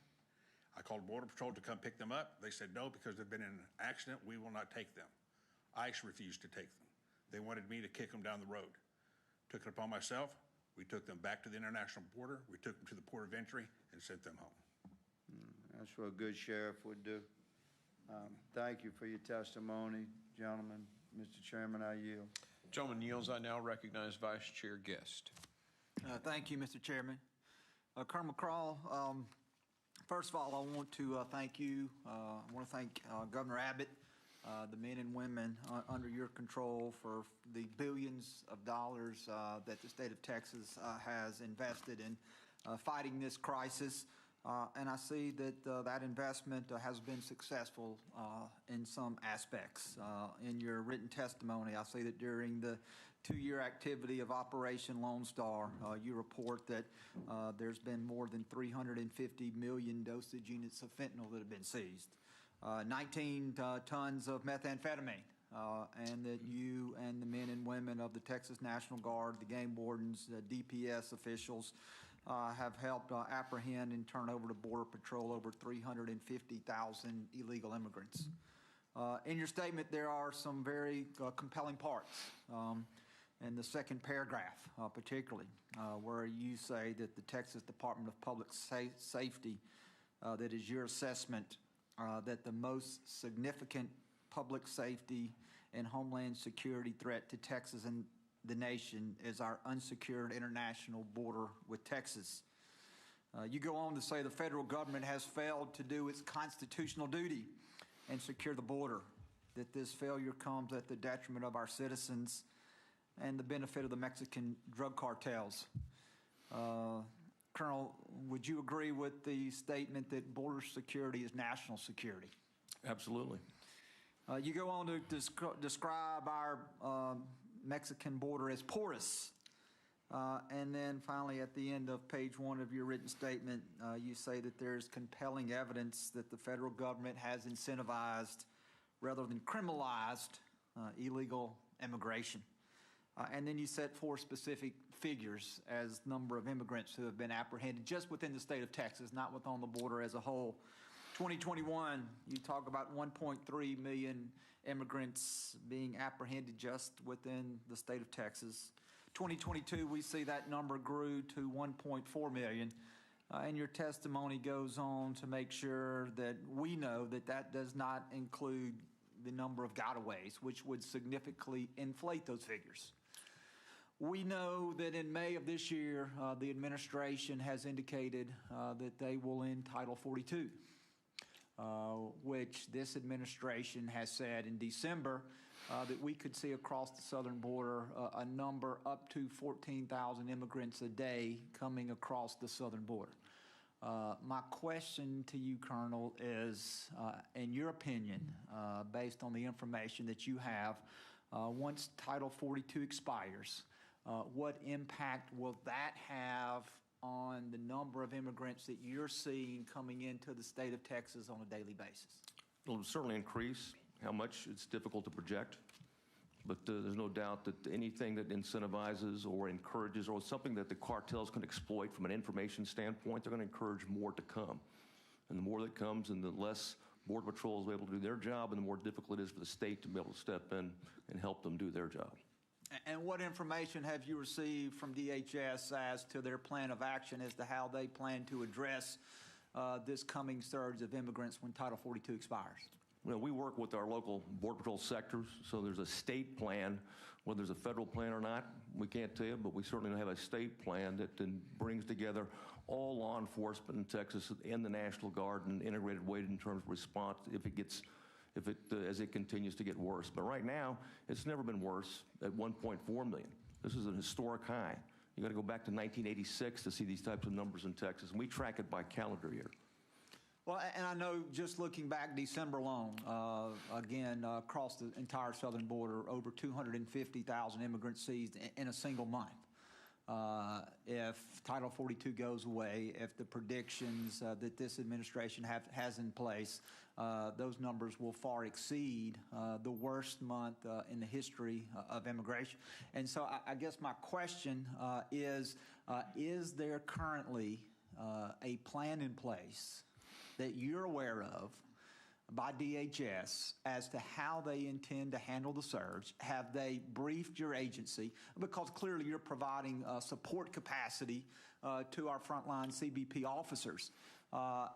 I called Border Patrol to come pick them up. They said, no, because they've been in an accident, we will not take them. ICE refused to take them. They wanted me to kick them down the road. Took it upon myself. We took them back to the international border. We took them to the port of entry and sent them home. That's what a good sheriff would do. Thank you for your testimony, gentlemen. Mr. Chairman, I yield. Gentleman yields. I now recognize Vice Chair Guest. Thank you, Mr. Chairman. Colonel McCraw, first of all, I want to thank you. I want to thank Governor Abbott, the men and women under your control for the billions of dollars that the state of Texas has invested in fighting this crisis. And I see that that investment has been successful in some aspects. In your written testimony, I see that during the 2-year activity of Operation Lone Star, you report that there's been more than 350 million dosage units of fentanyl that have been seized, 19 tons of methamphetamine, and that you and the men and women of the Texas National Guard, the game wardens, the DPS officials, have helped apprehend and turn over to Border Patrol over 350,000 illegal immigrants. In your statement, there are some very compelling parts. In the second paragraph, particularly, where you say that the Texas Department of Public Safety, that is your assessment that the most significant public safety and homeland security threat to Texas and the nation is our unsecured international border with Texas. You go on to say the federal government has failed to do its constitutional duty and secure the border, that this failure comes at the detriment of our citizens and the benefit of the Mexican drug cartels. Colonel, would you agree with the statement that border security is national security? Absolutely. You go on to describe our Mexican border as porous. And then finally, at the end of page 1 of your written statement, you say that there's compelling evidence that the federal government has incentivized rather than criminalized illegal immigration. And then you set forth specific figures as number of immigrants who have been apprehended just within the state of Texas, not within the border as a whole. 2021, you talk about 1.3 million immigrants being apprehended just within the state of Texas. 2022, we see that number grew to 1.4 million. And your testimony goes on to make sure that we know that that does not include the number of gotaways, which would significantly inflate those figures. We know that in May of this year, the administration has indicated that they will end Title 42, which this administration has said in December that we could see across the southern border a number up to 14,000 immigrants a day coming across the southern border. My question to you, Colonel, is, in your opinion, based on the information that you have, once Title 42 expires, what impact will that have on the number of immigrants that you're seeing coming into the state of Texas on a daily basis? It'll certainly increase. How much, it's difficult to project. But there's no doubt that anything that incentivizes or encourages or something that the cartels can exploit from an information standpoint, they're going to encourage more to come. And the more that comes and the less Border Patrol is able to do their job and the more difficult it is for the state to be able to step in and help them do their job. And what information have you received from DHS as to their plan of action as to how they plan to address this coming surge of immigrants when Title 42 expires? Well, we work with our local Border Patrol sectors, so there's a state plan. Whether there's a federal plan or not, we can't tell you, but we certainly have a state plan that then brings together all law enforcement in Texas and the National Guard in an integrated way in terms of response as it continues to get worse. But right now, it's never been worse at 1.4 million. This is an historic high. You got to go back to 1986 to see these types of numbers in Texas, and we track it by calendar year. Well, and I know just looking back December alone, again, across the entire southern border, over 250,000 immigrants seized in a single month. If Title 42 goes away, if the predictions that this administration has in place, those numbers will far exceed the worst month in the history of immigration. And so I guess my question is there currently a plan in place that you're aware of by DHS as to how they intend to handle the surge? Have they briefed your agency? Because clearly you're providing support capacity to our frontline CBP officers.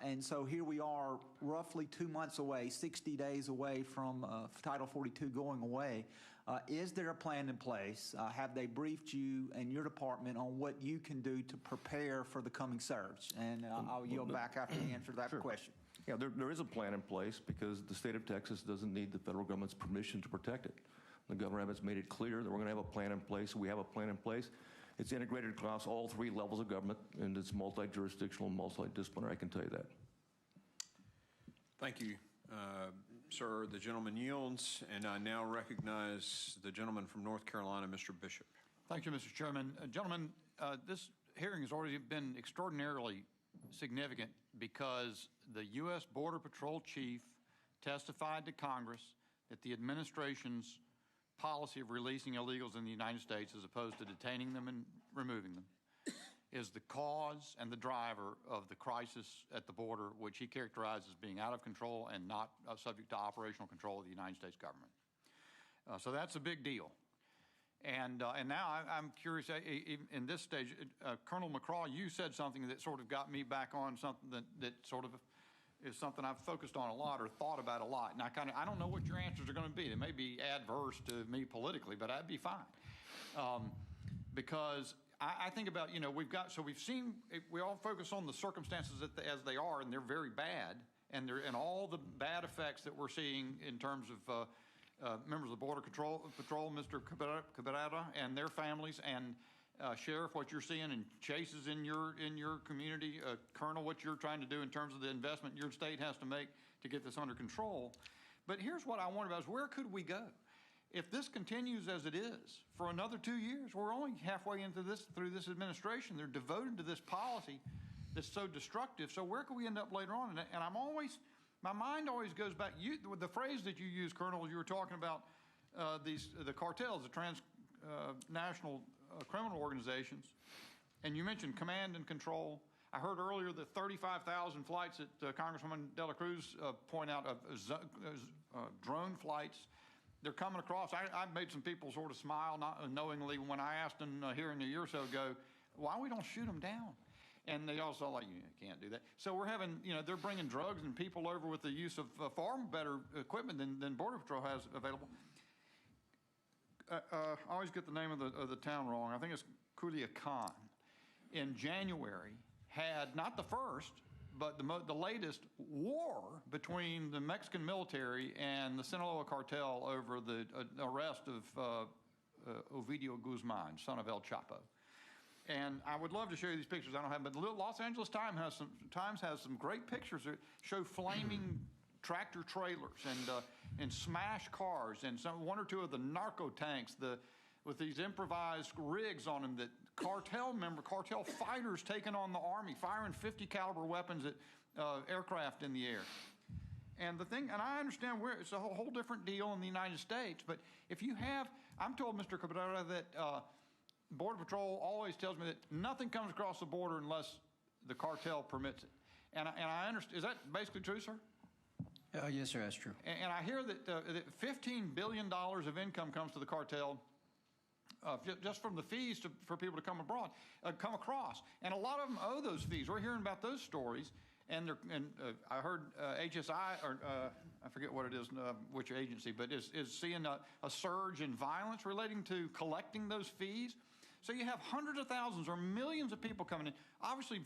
And so here we are roughly 2 months away, 60 days away from Title 42 going away. Is there a plan in place? Have they briefed you and your department on what you can do to prepare for the coming surge? And I'll yield back after the answer to that question. Yeah, there is a plan in place because the state of Texas doesn't need the federal government's permission to protect it. The governor has made it clear that we're going to have a plan in place. We have a plan in place. It's integrated across all 3 levels of government, and it's multi-jurisdictional and multidisciplinary, I can tell you that. Thank you, sir. The gentleman yields, and I now recognize the gentleman from North Carolina, Mr. Bishop. Thank you, Mr. Chairman. Gentlemen, this hearing has already been extraordinarily significant because the U.S. Border Patrol chief testified to Congress that the administration's policy of releasing illegals in the United States as opposed to detaining them and removing them is the cause and the driver of the crisis at the border, which he characterized as being out of control and not subject to operational control of the United States government. So that's a big deal. And now I'm curious, in this stage, Colonel McCraw, you said something that sort of got me back on something that sort of is something I've focused on a lot or thought about a lot. And I don't know what your answers are going to be. They may be adverse to me politically, but I'd be fine. Because I think about, we all focus on the circumstances as they are, and they're very bad, and all the bad effects that we're seeing in terms of members of the Border Patrol, Mr. Cabrera and their families, and Sheriff, what you're seeing in chases in your community, Colonel, what you're trying to do in terms of the investment your state has to make to get this under control. But here's what I wonder about is where could we go? If this continues as it is for another 2 years, we're only halfway into this through this administration. They're devoted to this policy that's so destructive. So where could we end up later on? And my mind always goes back. The phrase that you used, Colonel, you were talking about the cartels, the transnational criminal organizations, and you mentioned command and control. I heard earlier that 35,000 flights that Congresswoman De La Cruz pointed out of drone flights. They're coming across. I made some people sort of smile, not knowingly, when I asked them here a year or so ago, why we don't shoot them down? And they all saw like, you can't do that. So we're having, they're bringing drugs and people over with the use of far better equipment than Border Patrol has available. I always get the name of the town wrong. I think it's Culiacan. In January, had not the first, but the latest war between the Mexican military and the Sinaloa cartel over the arrest of Ovidio Guzman, son of El Chapo. And I would love to show you these pictures. I don't have them, but the Los Angeles Times has some great pictures that show flaming tractor trailers and smashed cars and one or two of the narco tanks with these improvised rigs on them that cartel fighters taking on the Army, firing 50 caliber weapons at aircraft in the air. And I understand it's a whole different deal in the United States, but if you have, I'm told, Mr. Cabrera, that Border Patrol always tells me that nothing comes across the border unless the cartel permits it. And I understand, is that basically true, sir? Yes, sir, that's true. And I hear that $15 billion of income comes to the cartel just from the fees for people to come across. And a lot of them owe those fees. We're hearing about those stories. And I heard HSI, or I forget what it is, which agency, but is seeing a surge in violence relating to collecting those fees. So you have hundreds of thousands or millions of people coming in. Obviously,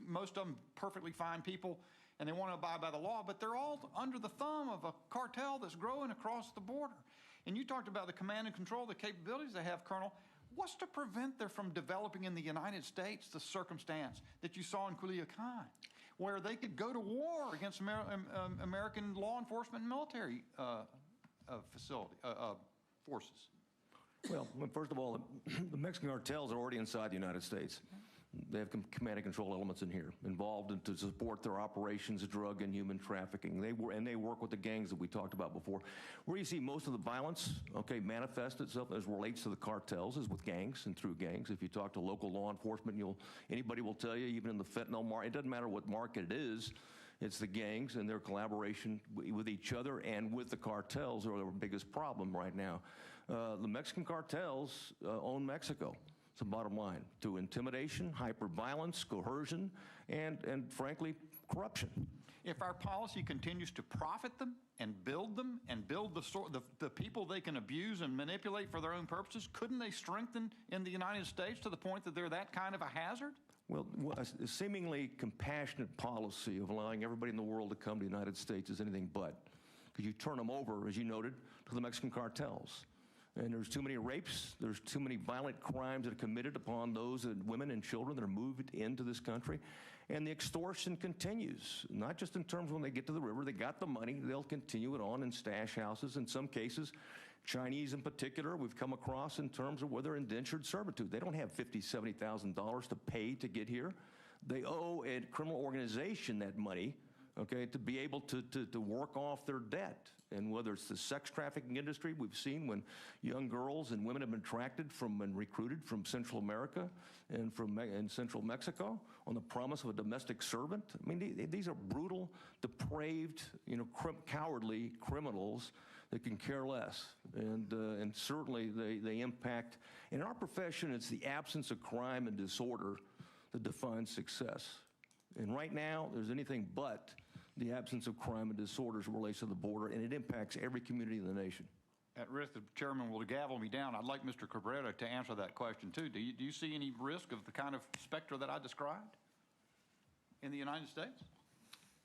most of them perfectly fine people, and they want to abide by the law, but they're all under the thumb of a cartel that's growing across the border. And you talked about the command and control, the capabilities they have, Colonel. What's to prevent them from developing in the United States the circumstance that you saw in Culiacan, where they could go to war against American law enforcement and military forces? Well, first of all, the Mexican cartels are already inside the United States. They have command and control elements in here involved to support their operations, drug and human trafficking. They work with the gangs that we talked about before. Where you see most of the violence, manifest itself as relates to the cartels is with gangs and through gangs. If you talk to local law enforcement, anybody will tell you, even in the fentanyl market, it doesn't matter what market it is, it's the gangs and their collaboration with each other and with the cartels are the biggest problem right now. The Mexican cartels own Mexico. It's the bottom line. Through intimidation, hyper-violence, coercion, and frankly, corruption. If our policy continues to profit them and build the people they can abuse and manipulate for their own purposes, couldn't they strengthen in the United States to the point that they're that kind of a hazard? Well, a seemingly compassionate policy of allowing everybody in the world to come to the United States is anything but. Because you turn them over, as you noted, to the Mexican cartels. And there's too many rapes, there's too many violent crimes that are committed upon those women and children that are moved into this country. And the extortion continues, not just in terms of when they get to the river, they got the money, they'll continue it on in stash houses. In some cases, Chinese in particular, we've come across in terms of where they're indentured servitude. They don't have $50,000, $70,000 to pay to get here. They owe a criminal organization that money, to be able to work off their debt. And whether it's the sex trafficking industry, we've seen when young girls and women have been attracted and recruited from Central America and Central Mexico on the promise of a domestic servant. I mean, these are brutal, depraved, cowardly criminals that can care less. And certainly they impact. In our profession, it's the absence of crime and disorder that defines success. And right now, there's anything but the absence of crime and disorders relates to the border, and it impacts every community in the nation. At risk, the chairman will gavel me down. I'd like Mr. Cabrera to answer that question, too. Do you see any risk of the kind of specter that I described in the United States?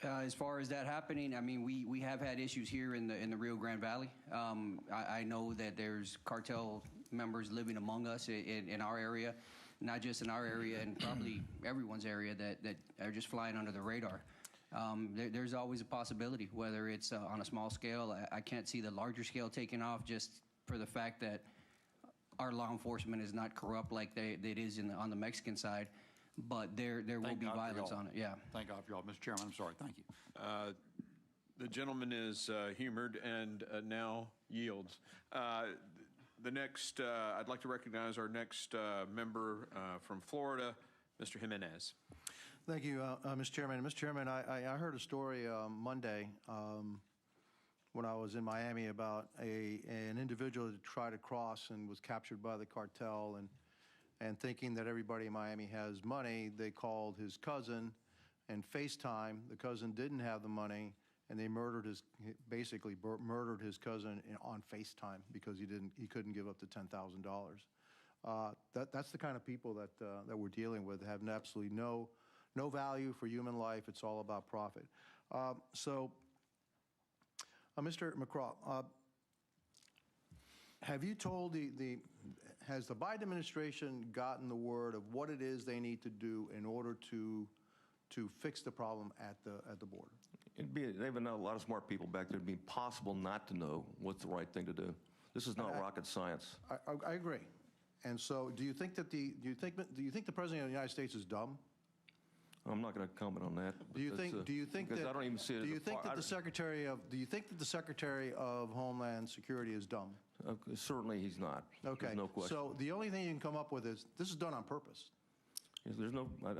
As far as that happening, I mean, we have had issues here in the Rio Grande Valley. I know that there's cartel members living among us in our area, not just in our area, and probably everyone's area that are just flying under the radar. There's always a possibility, whether it's on a small scale. I can't see the larger scale taking off just for the fact that our law enforcement is not corrupt like it is on the Mexican side. But there will be violence on it, yeah. Thank God for y'all. Mr. Chairman, I'm sorry. Thank you. The gentleman is humored and now yields. The next, I'd like to recognize our next member from Florida, Mr. Jimenez. Thank you, Mr. Chairman. Mr. Chairman, I heard a story Monday when I was in Miami about an individual that tried to cross and was captured by the cartel, and thinking that everybody in Miami has money, they called his cousin and FaceTime. The cousin didn't have the money, and they basically murdered his cousin on FaceTime because he couldn't give up the $10,000. That's the kind of people that we're dealing with, have absolutely no value for human life. It's all about profit. Mr. McCraw, have you told has the Biden administration gotten the word of what it is they need to do in order to fix the problem at the border? They've been a lot of smart people back there. It'd be impossible not to know what's the right thing to do. This is not rocket science. I agree. And so, do you think the President of the United States is dumb? I'm not going to comment on that. Do you think because I don't even see it. Do you think that the Secretary of Homeland Security is dumb? Certainly, he's not. Okay. There's no question. So the only thing you can come up with is this is done on purpose.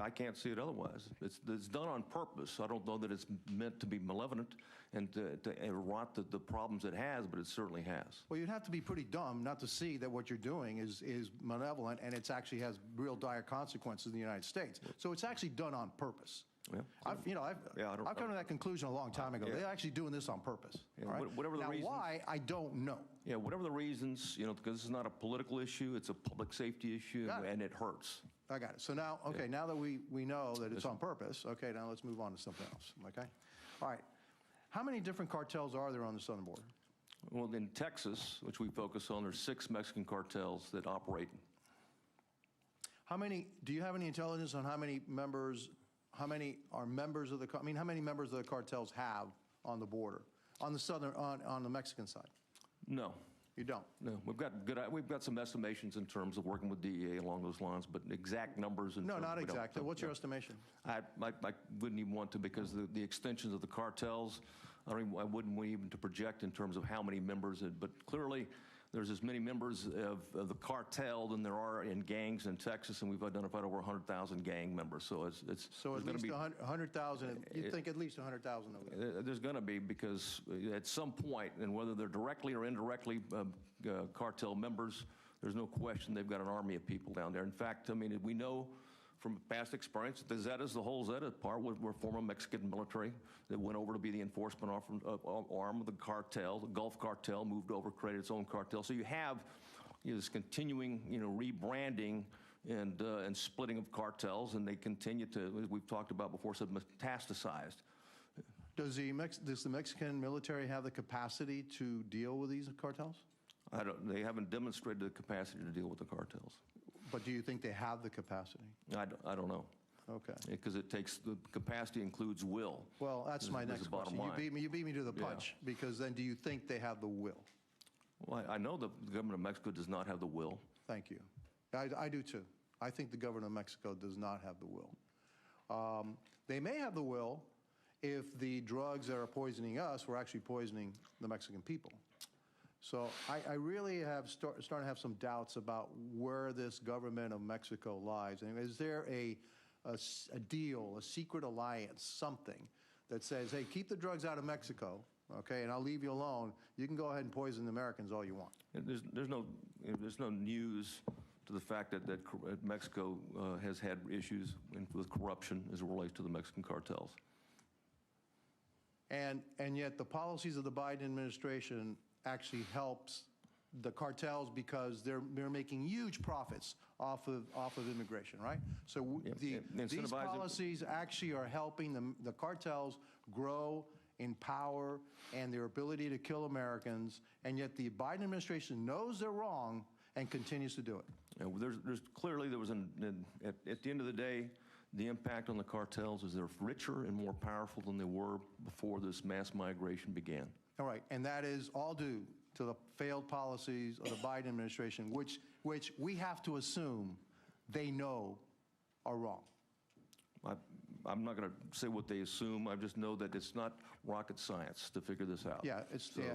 I can't see it otherwise. It's done on purpose. I don't know that it's meant to be malevolent and to rot the problems it has, but it certainly has. Well, you'd have to be pretty dumb not to see that what you're doing is malevolent, and it actually has real dire consequences in the United States. So it's actually done on purpose. Yeah. I've come to that conclusion a long time ago. They're actually doing this on purpose. Yeah, right? Whatever the now, reasons, why, I don't know. Yeah, whatever the reasons, because this is not a political issue, it's a public safety issue, and it hurts. I got it. So now, okay, now that we know that it's on purpose, okay, now let's move on to something else, okay? All right. How many different cartels are there on the southern border? Well, in Texas, which we focus on, there's 6 Mexican cartels that operate. Do you have any intelligence on how many members of the cartels have on the border, on the southern, on the Mexican side? No. You don't? No. We've got some estimations in terms of working with DEA along those lines, but exact numbers. No, not exactly. What's your estimation? I wouldn't even want to, because the extensions of the cartels, I wouldn't want even to project in terms of how many members, but clearly there's as many members of the cartel than there are in gangs in Texas, and we've identified over 100,000 gang members. So it's at least 100,000. You think at least 100,000 of them? There's going to be, because at some point, and whether they're directly or indirectly cartel members, there's no question they've got an army of people down there. In fact, I mean, we know from past experience, the whole Zetas part were former Mexican military that went over to be the enforcement arm of the cartel. The Gulf cartel moved over, created its own cartel. So you have this continuing, rebranding and splitting of cartels, and they continue to, as we've talked about before, metastasized. Does the Mexican military have the capacity to deal with these cartels? They haven't demonstrated the capacity to deal with the cartels. But do you think they have the capacity? I don't know. Okay. Because the capacity includes will. Well, that's my next question. You beat me to the punch, because then do you think they have the will? Well, I know the government of Mexico does not have the will. Thank you. I do too. I think the government of Mexico does not have the will. They may have the will if the drugs that are poisoning us were actually poisoning the Mexican people. So I really have starting to have some doubts about where this government of Mexico lies. And is there a deal, a secret alliance, something that says, hey, keep the drugs out of Mexico, okay, and I'll leave you alone. You can go ahead and poison the Americans all you want. There's no news to the fact that Mexico has had issues with corruption as it relates to the Mexican cartels. And yet the policies of the Biden administration actually helps the cartels because they're making huge profits off of immigration, right? So these policies actually are helping the cartels grow in power and their ability to kill Americans, and yet the Biden administration knows they're wrong and continues to do it. Yeah, well, there's clearly there was at the end of the day, the impact on the cartels is they're richer and more powerful than they were before this mass migration began. All right, and that is all due to the failed policies of the Biden administration, which we have to assume they know are wrong. I'm not going to say what they assume. I just know that it's not rocket science to figure this out. Yeah,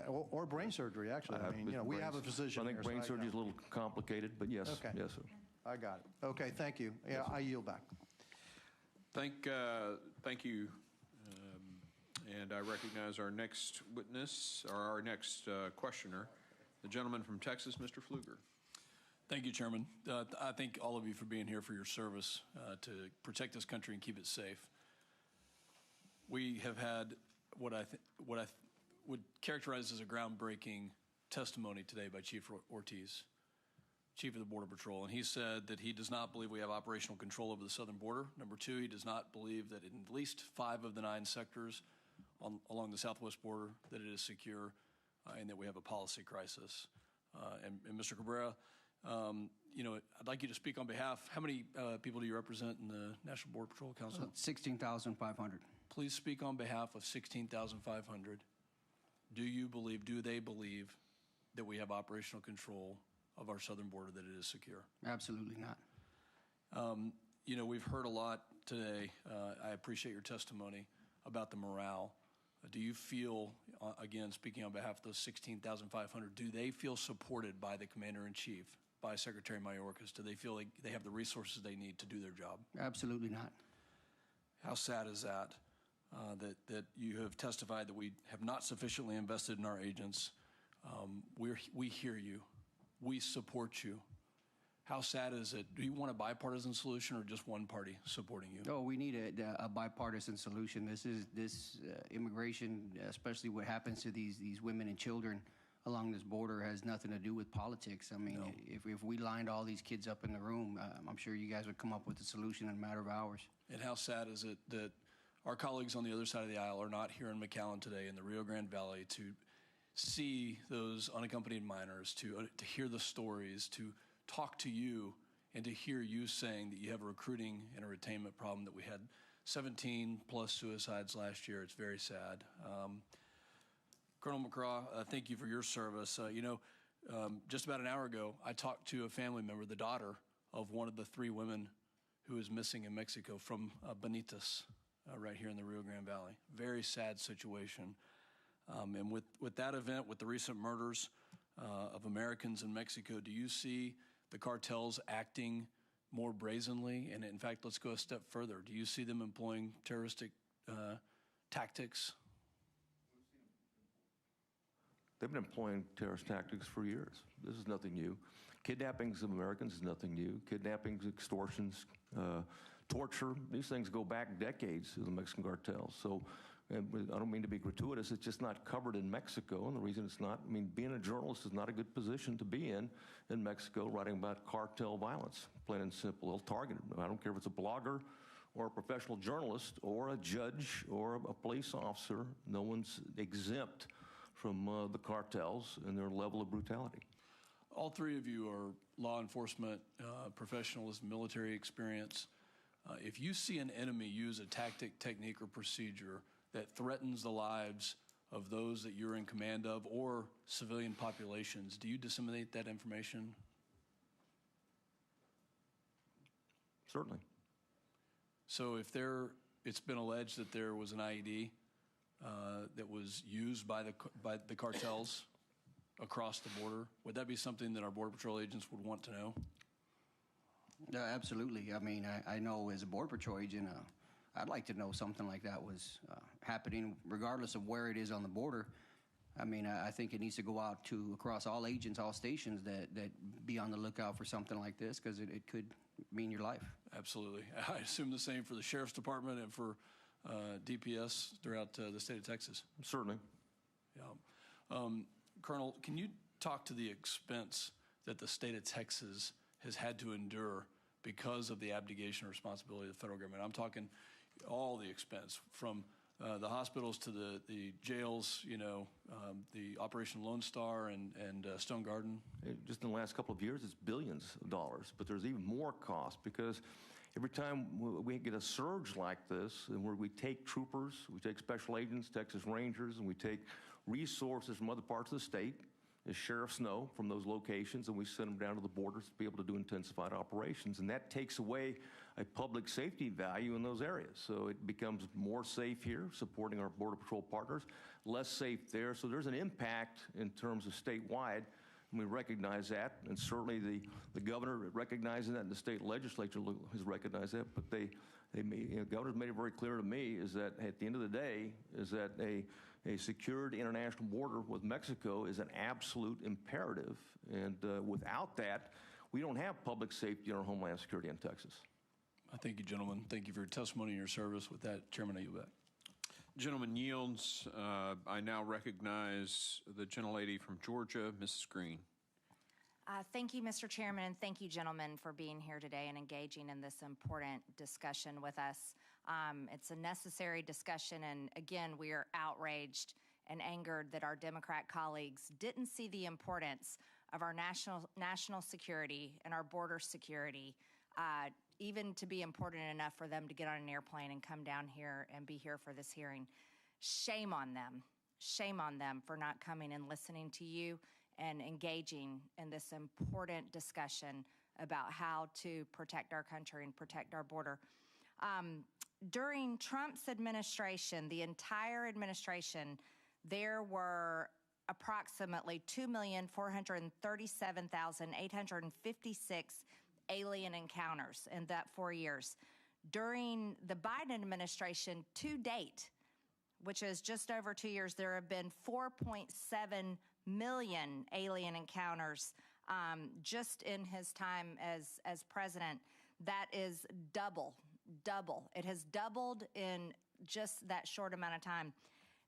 or brain surgery, actually. I mean, we have a physician I think here, brain surgery is a little complicated, but yes, okay. Yes, sir. I got it. Okay, thank you. Yeah, I yield back. Thank you. And I recognize our next witness, or our next questioner, the gentleman from Texas, Mr. Pfluger. Thank you, Chairman. I thank all of you for being here, for your service to protect this country and keep it safe. We have had what I would characterize as a groundbreaking testimony today by Chief Ortiz, Chief of the Border Patrol, and he said that he does not believe we have operational control over the southern border. Number two, he does not believe that in at least 5 of the 9 sectors along the southwest border that it is secure, and that we have a policy crisis. And Mr. Cabrera, I'd like you to speak on behalf. How many people do you represent in the National Border Patrol Council? 16,500. Please speak on behalf of 16,500. Do they believe that we have operational control of our southern border, that it is secure? Absolutely not. We've heard a lot today. I appreciate your testimony about the morale. Do you feel, again, speaking on behalf of those 16,500, do they feel supported by the Commander-in-Chief, by Secretary Mayorkas? Do they feel like they have the resources they need to do their job? Absolutely not. How sad is that, that you have testified that we have not sufficiently invested in our agents? We hear you. We support you. How sad is it? Do you want a bipartisan solution or just one party supporting you? Oh, we need a bipartisan solution. This immigration, especially what happens to these women and children along this border, has nothing to do with politics. I mean, no. If we lined all these kids up in the room, I'm sure you guys would come up with a solution in a matter of hours. And how sad is it that our colleagues on the other side of the aisle are not here in McAllen today in the Rio Grande Valley to see those unaccompanied minors, to hear the stories, to talk to you, and to hear you saying that you have a recruiting and a retainment problem, that we had 17 plus suicides last year. It's very sad. Colonel McCraw, thank you for your service. Just about an hour ago, I talked to a family member, the daughter of one of the 3 women who is missing in Mexico, from Bonitas, right here in the Rio Grande Valley. Very sad situation. And with that event, with the recent murders of Americans in Mexico, do you see the cartels acting more brazenly? And in fact, let's go a step further. Do you see them employing terroristic tactics? They've been employing terrorist tactics for years. This is nothing new. Kidnappings of Americans is nothing new. Kidnappings, extortions, torture, these things go back decades to the Mexican cartels. So I don't mean to be gratuitous, it's just not covered in Mexico. And the reason it's not, being a journalist is not a good position to be in Mexico, writing about cartel violence, plain and simple. They'll target them. I don't care if it's a blogger or a professional journalist or a judge or a police officer. No one's exempt from the cartels and their level of brutality. All 3 of you are law enforcement professionals, military experience. If you see an enemy use a tactic, technique, or procedure that threatens the lives of those that you're in command of or civilian populations, do you disseminate that information? Certainly. So if it's been alleged that there was an IED that was used by the cartels across the border, would that be something that our Border Patrol agents would want to know? Absolutely. I know as a Border Patrol agent, I'd like to know something like that was happening, regardless of where it is on the border. I think it needs to go out across all agents, all stations, that be on the lookout for something like this, because it could mean your life. Absolutely. I assume the same for the Sheriff's Department and for DPS throughout the state of Texas. Certainly. Yeah. Colonel, can you talk to the expense that the state of Texas has had to endure because of the abdication of responsibility of the federal government? I'm talking all the expense, from the hospitals to the jails, the Operation Lone Star and Stone Garden. Just in the last couple of years, it's billions of dollars, but there's even more cost because every time we get a surge like this, and where we take troopers, we take special agents, Texas Rangers, and we take resources from other parts of the state, as sheriffs know, from those locations, and we send them down to the borders to be able to do intensified operations. And that takes away a public safety value in those areas. So it becomes more safe here, supporting our Border Patrol partners, less safe there. So there's an impact in terms of statewide, and we recognize that. And certainly the governor recognizing that, and the state legislature has recognized that. But the governor's made it very clear to me is that at the end of the day, is that a secured international border with Mexico is an absolute imperative. And without that, we don't have public safety in our homeland security in Texas. I thank you, gentlemen. Thank you for your testimony and your service. With that, Chairman, I yield back. Gentleman yields. I now recognize the gentlelady from Georgia, Mrs. Green. Thank you, Mr. Chairman, and thank you, gentlemen, for being here today and engaging in this important discussion with us. It's a necessary discussion, and again, we are outraged and angered that our Democrat colleagues didn't see the importance of our national security and our border security, even to be important enough for them to get on an airplane and come down here and be here for this hearing. Shame on them. Shame on them for not coming and listening to you and engaging in this important discussion about how to protect our country and protect our border. During Trump's administration, the entire administration, there were approximately 2,437,856 alien encounters in that 4 years. During the Biden administration, to date, which is just over 2 years, there have been 4.7 million alien encounters just in his time as president. That is double. It has doubled in just that short amount of time.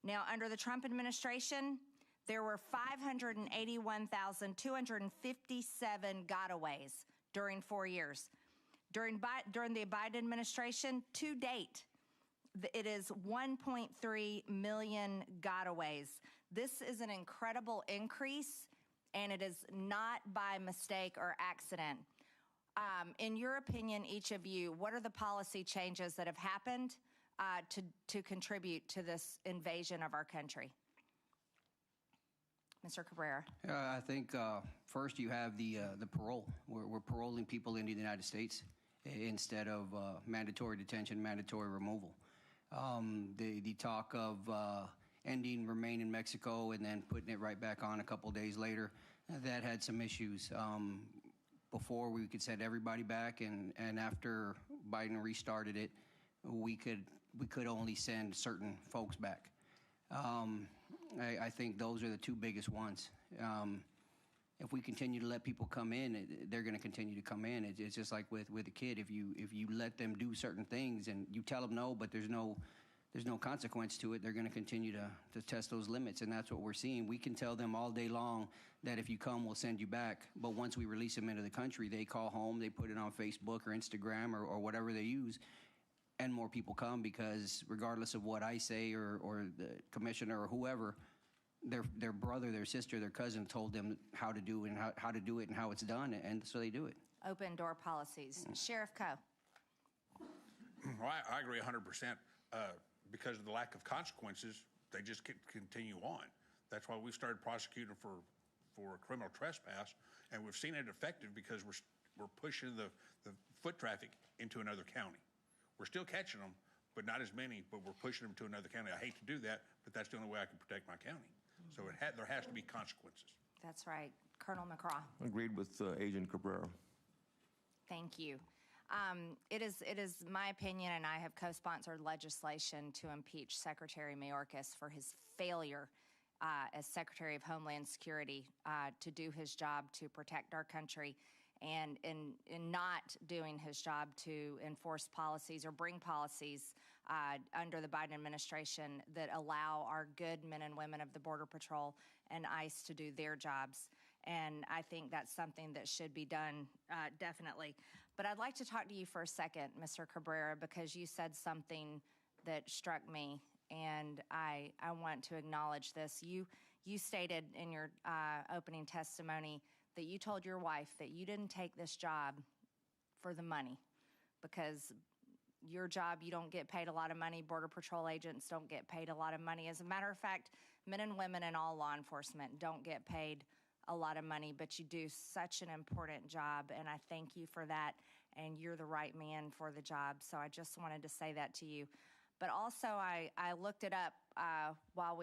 Now, under the Trump administration, there were 581,257 gotaways during 4 years. During the Biden administration, to date, it is 1.3 million gotaways. This is an incredible increase, and it is not by mistake or accident. In your opinion, each of you, what are the policy changes that have happened to contribute to this invasion of our country? Mr. Cabrera. I think first you have the parole. We're paroling people into the United States instead of mandatory detention, mandatory removal. The talk of ending remain in Mexico and then putting it right back on a couple days later, that had some issues. Before we could send everybody back, and after Biden restarted it, we could only send certain folks back. I think those are the two biggest ones. If we continue to let people come in, they're going to continue to come in. It's just like with a kid. If you let them do certain things and you tell them no, but there's no consequence to it, they're going to continue to test those limits, and that's what we're seeing. We can tell them all day long that if you come, we'll send you back. But once we release them into the country, they call home, they put it on Facebook or Instagram or whatever they use, and more people come because regardless of what I say or the commissioner or whoever, their brother, their sister, their cousin told them how to do and how to do it and how it's done, and so they do it. Open door policies. Sheriff Coe. Well, I agree 100%. Because of the lack of consequences, they just continue on. That's why we've started prosecuting for criminal trespass, and we've seen it effective because we're pushing the foot traffic into another county. We're still catching them, but not as many, but we're pushing them to another county. I hate to do that, but that's the only way I can protect my county. So there has to be consequences. That's right. Colonel McCraw. Agreed with Agent Cabrera. Thank you. It is my opinion, and I have co-sponsored legislation to impeach Secretary Mayorkas for his failure as Secretary of Homeland Security to do his job to protect our country, and in not doing his job to enforce policies or bring policies under the Biden administration that allow our good men and women of the Border Patrol and ICE to do their jobs. And I think that's something that should be done, definitely. But I'd like to talk to you for a second, Mr. Cabrera, because you said something that struck me, and I want to acknowledge this. You stated in your opening testimony that you told your wife that you didn't take this job for the money, because your job, you don't get paid a lot of money. Border Patrol agents don't get paid a lot of money. As a matter of fact, men and women in all law enforcement don't get paid a lot of money, but you do such an important job, and I thank you for that, and you're the right man for the job. So I just wanted to say that to you. But also, I looked it up while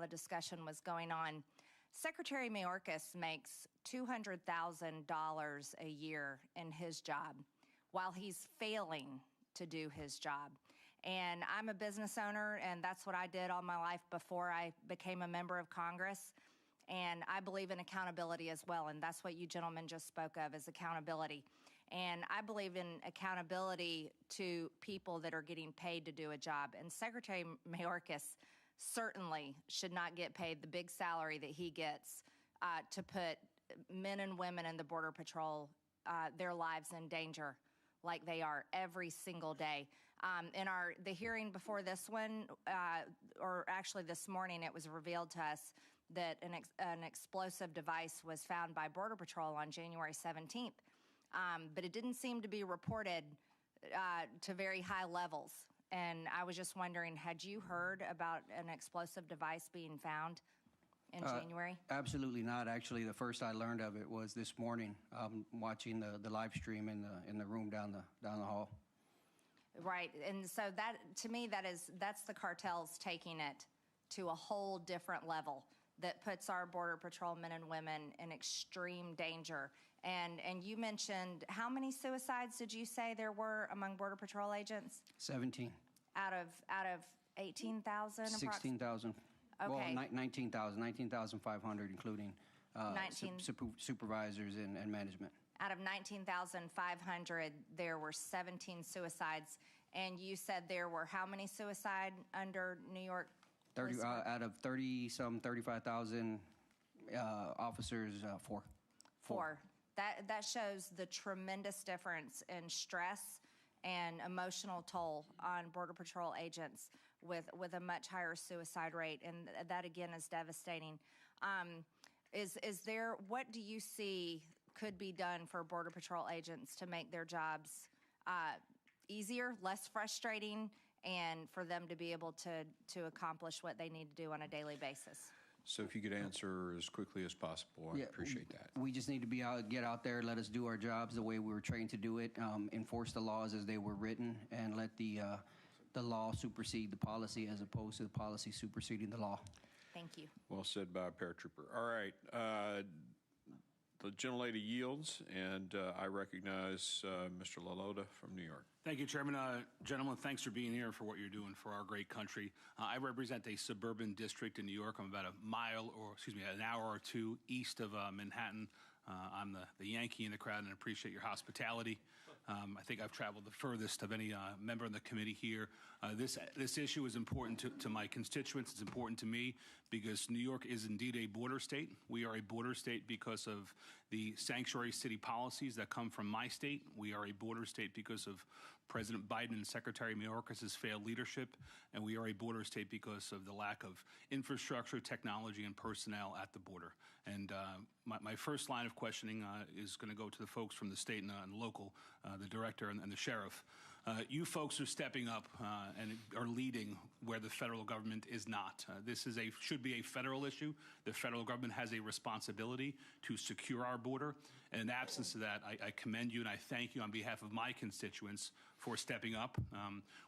the discussion was going on. Secretary Mayorkas makes $200,000 a year in his job while he's failing to do his job. And I'm a business owner, and that's what I did all my life before I became a member of Congress. And I believe in accountability as well, and that's what you gentlemen just spoke of, is accountability. And I believe in accountability to people that are getting paid to do a job. And Secretary Mayorkas certainly should not get paid the big salary that he gets to put men and women in the Border Patrol, their lives in danger like they are every single day. In the hearing before this one, or actually this morning, it was revealed to us that an explosive device was found by Border Patrol on January 17th. But it didn't seem to be reported to very high levels. And I was just wondering, had you heard about an explosive device being found in January? Absolutely not. Actually, the first I learned of it was this morning, watching the live stream in the room down the hall. Right. And so that, to me, that's the cartels taking it to a whole different level that puts our Border Patrol men and women in extreme danger. And you mentioned, how many suicides did you say there were among Border Patrol agents? 17. Out of 18,000? 16,000. Okay. Well, 19,500, including supervisors and management. Out of 19,500, there were 17 suicides. And you said there were how many suicide under New York? 30 out of 35,000 officers, 4. 4. That shows the tremendous difference in stress and emotional toll on Border Patrol agents with a much higher suicide rate, and that again is devastating. Is there, what do you see could be done for Border Patrol agents to make their jobs easier, less frustrating, and for them to be able to accomplish what they need to do on a daily basis? So if you could answer as quickly as possible, I appreciate that. We just need to get out there, let us do our jobs the way we were trained to do it, enforce the laws as they were written, and let the law supersede the policy as opposed to the policy superseding the law. Thank you. Well said by a paratrooper. All right. The gentlelady yields, and I recognize Mr. LaLota from New York. Thank you, Chairman. Gentlemen, thanks for being here, for what you're doing for our great country. I represent a suburban district in New York. I'm about an hour or two east of Manhattan. I'm the Yankee in the crowd, and I appreciate your hospitality. I think I've traveled the furthest of any member in the committee here. This issue is important to my constituents. It's important to me because New York is indeed a border state. We are a border state because of the sanctuary city policies that come from my state. We are a border state because of President Biden and Secretary Mayorkas' failed leadership, and we are a border state because of the lack of infrastructure, technology, and personnel at the border. And my first line of questioning is going to go to the folks from the state and local, the director and the sheriff. You folks are stepping up and are leading where the federal government is not. This should be a federal issue. The federal government has a responsibility to secure our border. And in absence of that, I commend you and I thank you on behalf of my constituents for stepping up.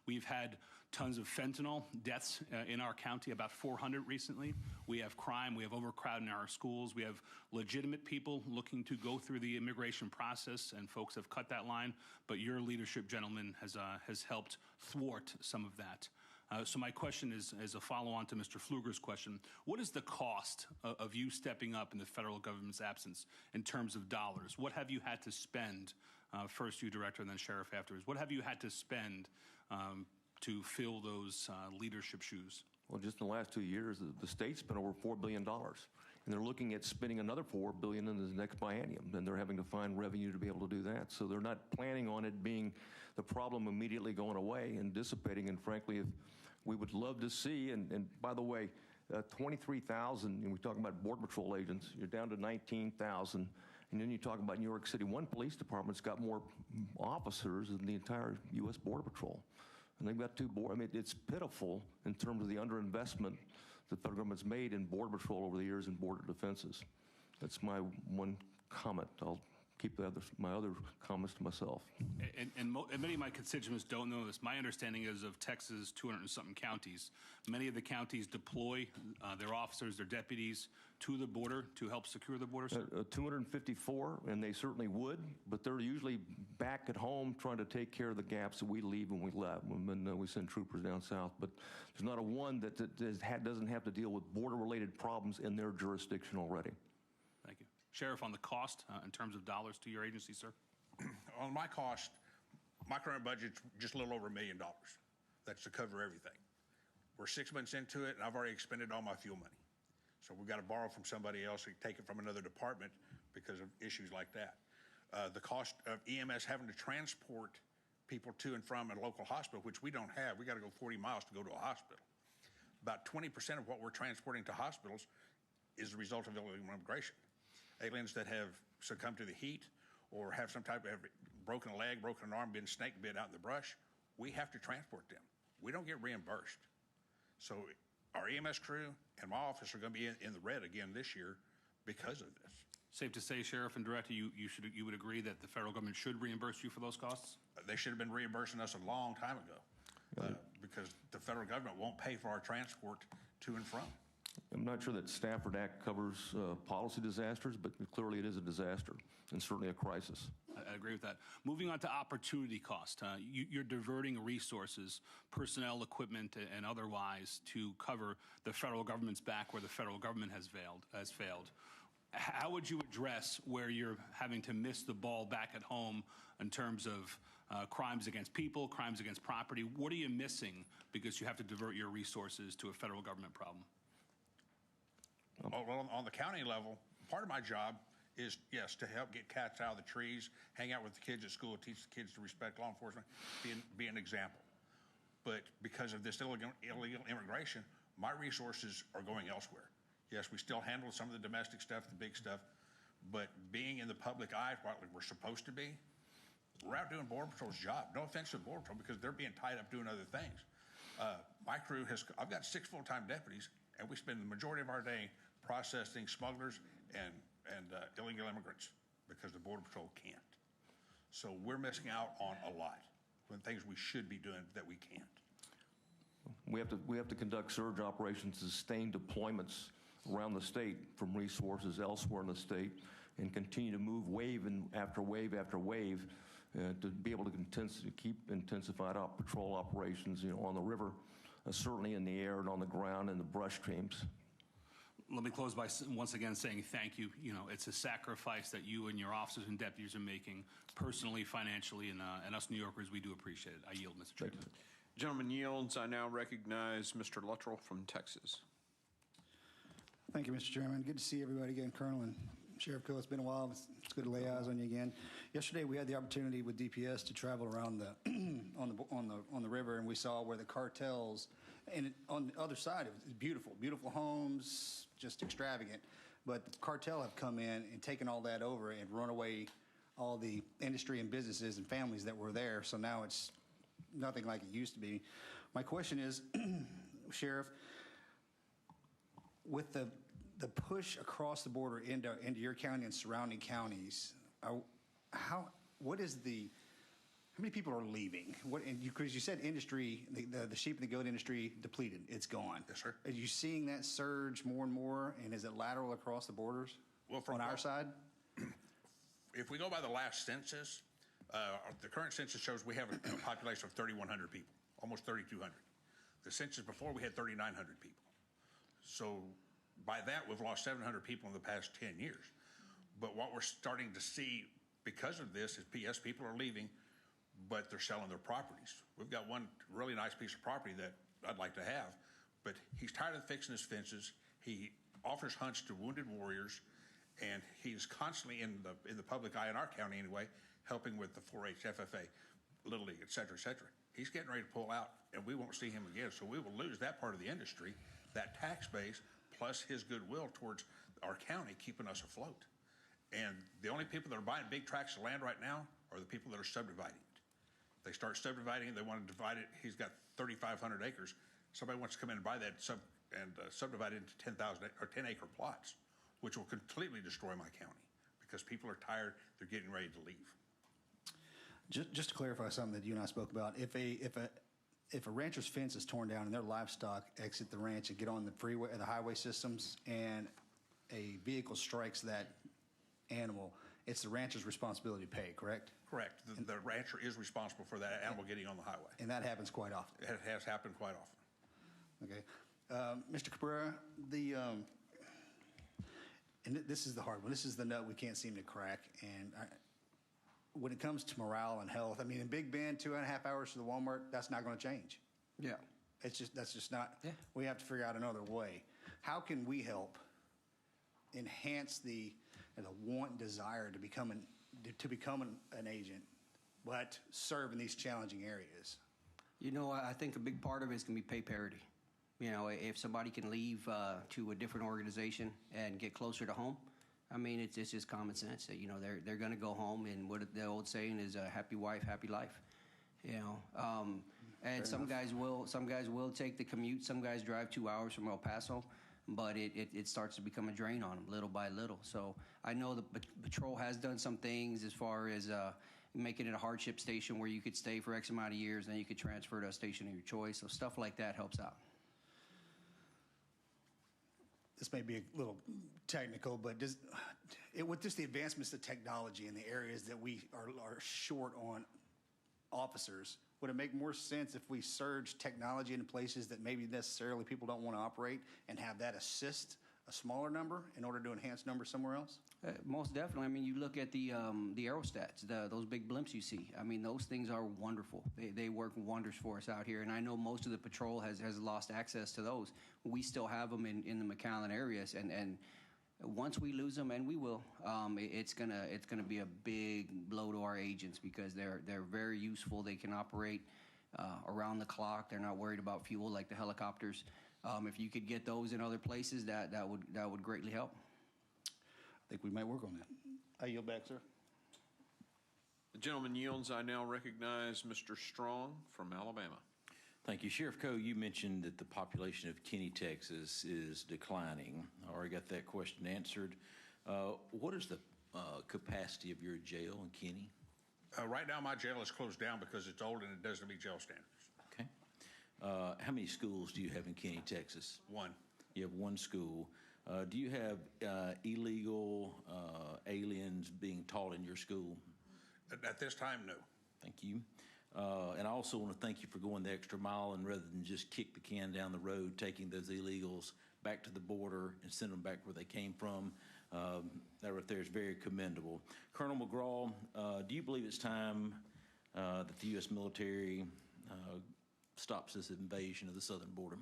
We've had tons of fentanyl deaths in our county, about 400 recently. We have crime, we have overcrowding in our schools, we have legitimate people looking to go through the immigration process, and folks have cut that line, but your leadership, gentlemen, has helped thwart some of that. So my question is, as a follow-on to Mr. Pfluger's question, what is the cost of you stepping up in the federal government's absence in terms of dollars? What have you had to spend, first you, Director, and then Sheriff afterwards, what have you had to spend to fill those leadership shoes? Well, just in the last 2 years, the state's spent over $4 billion. And they're looking at spending another $4 billion in the next biennium. And they're having to find revenue to be able to do that. So they're not planning on it being the problem immediately going away and dissipating. And frankly, if we would love to see, and by the way, 23,000, and we're talking about Border Patrol agents, you're down to 19,000. And then you talk about New York City, one police department's got more officers than the entire U.S. Border Patrol. And they've got I mean, it's pitiful in terms of the underinvestment the federal government's made in Border Patrol over the years in border defenses. That's my one comment. I'll keep my other comments to myself. And many of my constituents don't know this. My understanding is of Texas' 200 and something counties. Many of the counties deploy their officers, their deputies to the border to help secure the border. 254, and they certainly would, but they're usually back at home trying to take care of the gaps that we leave when we left, when we send troopers down south. But there's not a one that doesn't have to deal with border-related problems in their jurisdiction already. Thank you. Sheriff, on the cost in terms of dollars to your agency, sir? On my cost, my current budget's just a little over $1 million. That's to cover everything. We're 6 months into it, and I've already expended all my fuel money. So we've got to borrow from somebody else or take it from another department because of issues like that. The cost of EMS having to transport people to and from a local hospital, which we don't have. We got to go 40 miles to go to a hospital. About 20% of what we're transporting to hospitals is the result of illegal immigration. Aliens that have succumbed to the heat or have some type of broken leg, broken arm, been snake bit out in the brush, we have to transport them. We don't get reimbursed. So our EMS crew and my office are going to be in the red again this year because of this. Safe to say, Sheriff and Director, you would agree that the federal government should reimburse you for those costs? They should have been reimbursing us a long time ago because the federal government won't pay for our transport to and from. I'm not sure that Stafford Act covers policy disasters, but clearly it is a disaster and certainly a crisis. I agree with that. Moving on to opportunity cost, you're diverting resources, personnel, equipment, and otherwise to cover the federal government's back where the federal government has failed. How would you address where you're having to miss the ball back at home in terms of crimes against people, crimes against property? What are you missing because you have to divert your resources to a federal government problem? Well, on the county level, part of my job is, yes, to help get cats out of the trees, hang out with the kids at school, teach the kids to respect law enforcement, be an example. But because of this illegal immigration, my resources are going elsewhere. Yes, we still handle some of the domestic stuff, the big stuff, but being in the public eye, like we're supposed to be, we're out doing Border Patrol's job. No offense to the Border Patrol, because they're being tied up doing other things. My crew I've got 6 full-time deputies, and we spend the majority of our day processing smugglers and illegal immigrants because the Border Patrol can't. So we're missing out on a lot when things we should be doing that we can't. We have to conduct surge operations, sustain deployments around the state from resources elsewhere in the state, and continue to move wave after wave after wave to be able to keep intensified patrol operations, on the river, certainly in the air and on the ground and the brush streams. Let me close by once again saying thank you. It's a sacrifice that you and your officers and deputies are making personally, financially, and us New Yorkers, we do appreciate it. I yield, Mr. Chairman. Gentleman yields. I now recognize Mr. Luttrell from Texas. Thank you, Mr. Chairman. Good to see everybody again, Colonel and Sheriff Coe. It's been a while. It's good to lay eyes on you again. Yesterday, we had the opportunity with DPS to travel around on the river, and we saw where the cartels. And on the other side, it was beautiful homes, just extravagant. But the cartel have come in and taken all that over and run away all the industry and businesses and families that were there. So now it's nothing like it used to be. My question is, Sheriff, with the push across the border into your county and surrounding counties, how many people are leaving? Because you said industry, the sheep and the goat industry depleted. It's gone. Yes, sir. Are you seeing that surge more and more? And is it lateral across the borders? Well, on our side? If we go by the last census, the current census shows we have a population of 3,100 people, almost 3,200. The census before, we had 3,900 people. So by that, we've lost 700 people in the past 10 years. But what we're starting to see because of this is, yes, people are leaving, but they're selling their properties. We've got one really nice piece of property that I'd like to have, but he's tired of fixing his fences. He offers hunts to wounded warriors, and he's constantly in the public eye in our county anyway, helping with the 4-H, FFA, Little League, et cetera, et cetera. He's getting ready to pull out, and we won't see him again. So we will lose that part of the industry, that tax base, plus his goodwill towards our county keeping us afloat. And the only people that are buying big tracts of land right now are the people that are subdividing it. They start subdividing it, they want to divide it. He's got 3,500 acres. Somebody wants to come in and buy that subdivide it into 10,000 or 10-acre plots, which will completely destroy my county because people are tired. They're getting ready to leave. Just to clarify something that you and I spoke about, if a rancher's fence is torn down and their livestock exit the ranch and get on the freeway, the highway systems, and a vehicle strikes that animal, it's the rancher's responsibility to pay, correct? Correct. The rancher is responsible for that animal getting on the highway. And that happens quite often. It has happened quite often. Okay. Mr. Cabrera, and this is the hard one. This is the nut we can't seem to crack. And when it comes to morale and health, I mean, in Big Bend, 2.5 hours to the Walmart, that's not going to change. Yeah. That's just not. Yeah. We have to figure out another way. How can we help enhance the want and desire to become an agent, but serve in these challenging areas? You know, I think a big part of it is going to be pay parity. You know, if somebody can leave to a different organization and get closer to home, I mean, it's just common sense. You know, they're going to go home, and what the old saying is, "Happy wife, happy life." You know, and some guys will take the commute. Some guys drive 2 hours from El Paso, but it starts to become a drain on them little by little. So I know the patrol has done some things as far as making it a hardship station where you could stay for X amount of years, then you could transfer to a station of your choice. So stuff like that helps out. This may be a little technical, but with just the advancements of technology in the areas that we are short on officers, would it make more sense if we surge technology into places that maybe necessarily people don't want to operate and have that assist a smaller number in order to enhance numbers somewhere else? Most definitely. I mean, you look at the aerostats, those big blimps you see. I mean, those things are wonderful. They work wonders for us out here. And I know most of the patrol has lost access to those. We still have them in the McAllen areas. And once we lose them, and we will, it's gonna be a big blow to our agents because they're very useful. They can operate around the clock. They're not worried about fuel like the helicopters. If you could get those in other places, that would greatly help. I think we might work on that. I yield back, sir. The gentleman yields. I now recognize Mr. Strong from Alabama. Thank you. Sheriff Coe, you mentioned that the population of Kinney, Texas is declining. I already got that question answered. What is the capacity of your jail in Kinney? Right now, my jail is closed down because it's old and it doesn't meet jail standards. Okay. How many schools do you have in Kinney, Texas? One. You have one school. Do you have illegal aliens being taught in your school? At this time, no. Thank you. And I also want to thank you for going the extra mile and rather than just kick the can down the road, taking those illegals back to the border and send them back where they came from. That right there is very commendable. Colonel McGraw, do you believe it's time that the U.S. military stops this invasion of the southern border?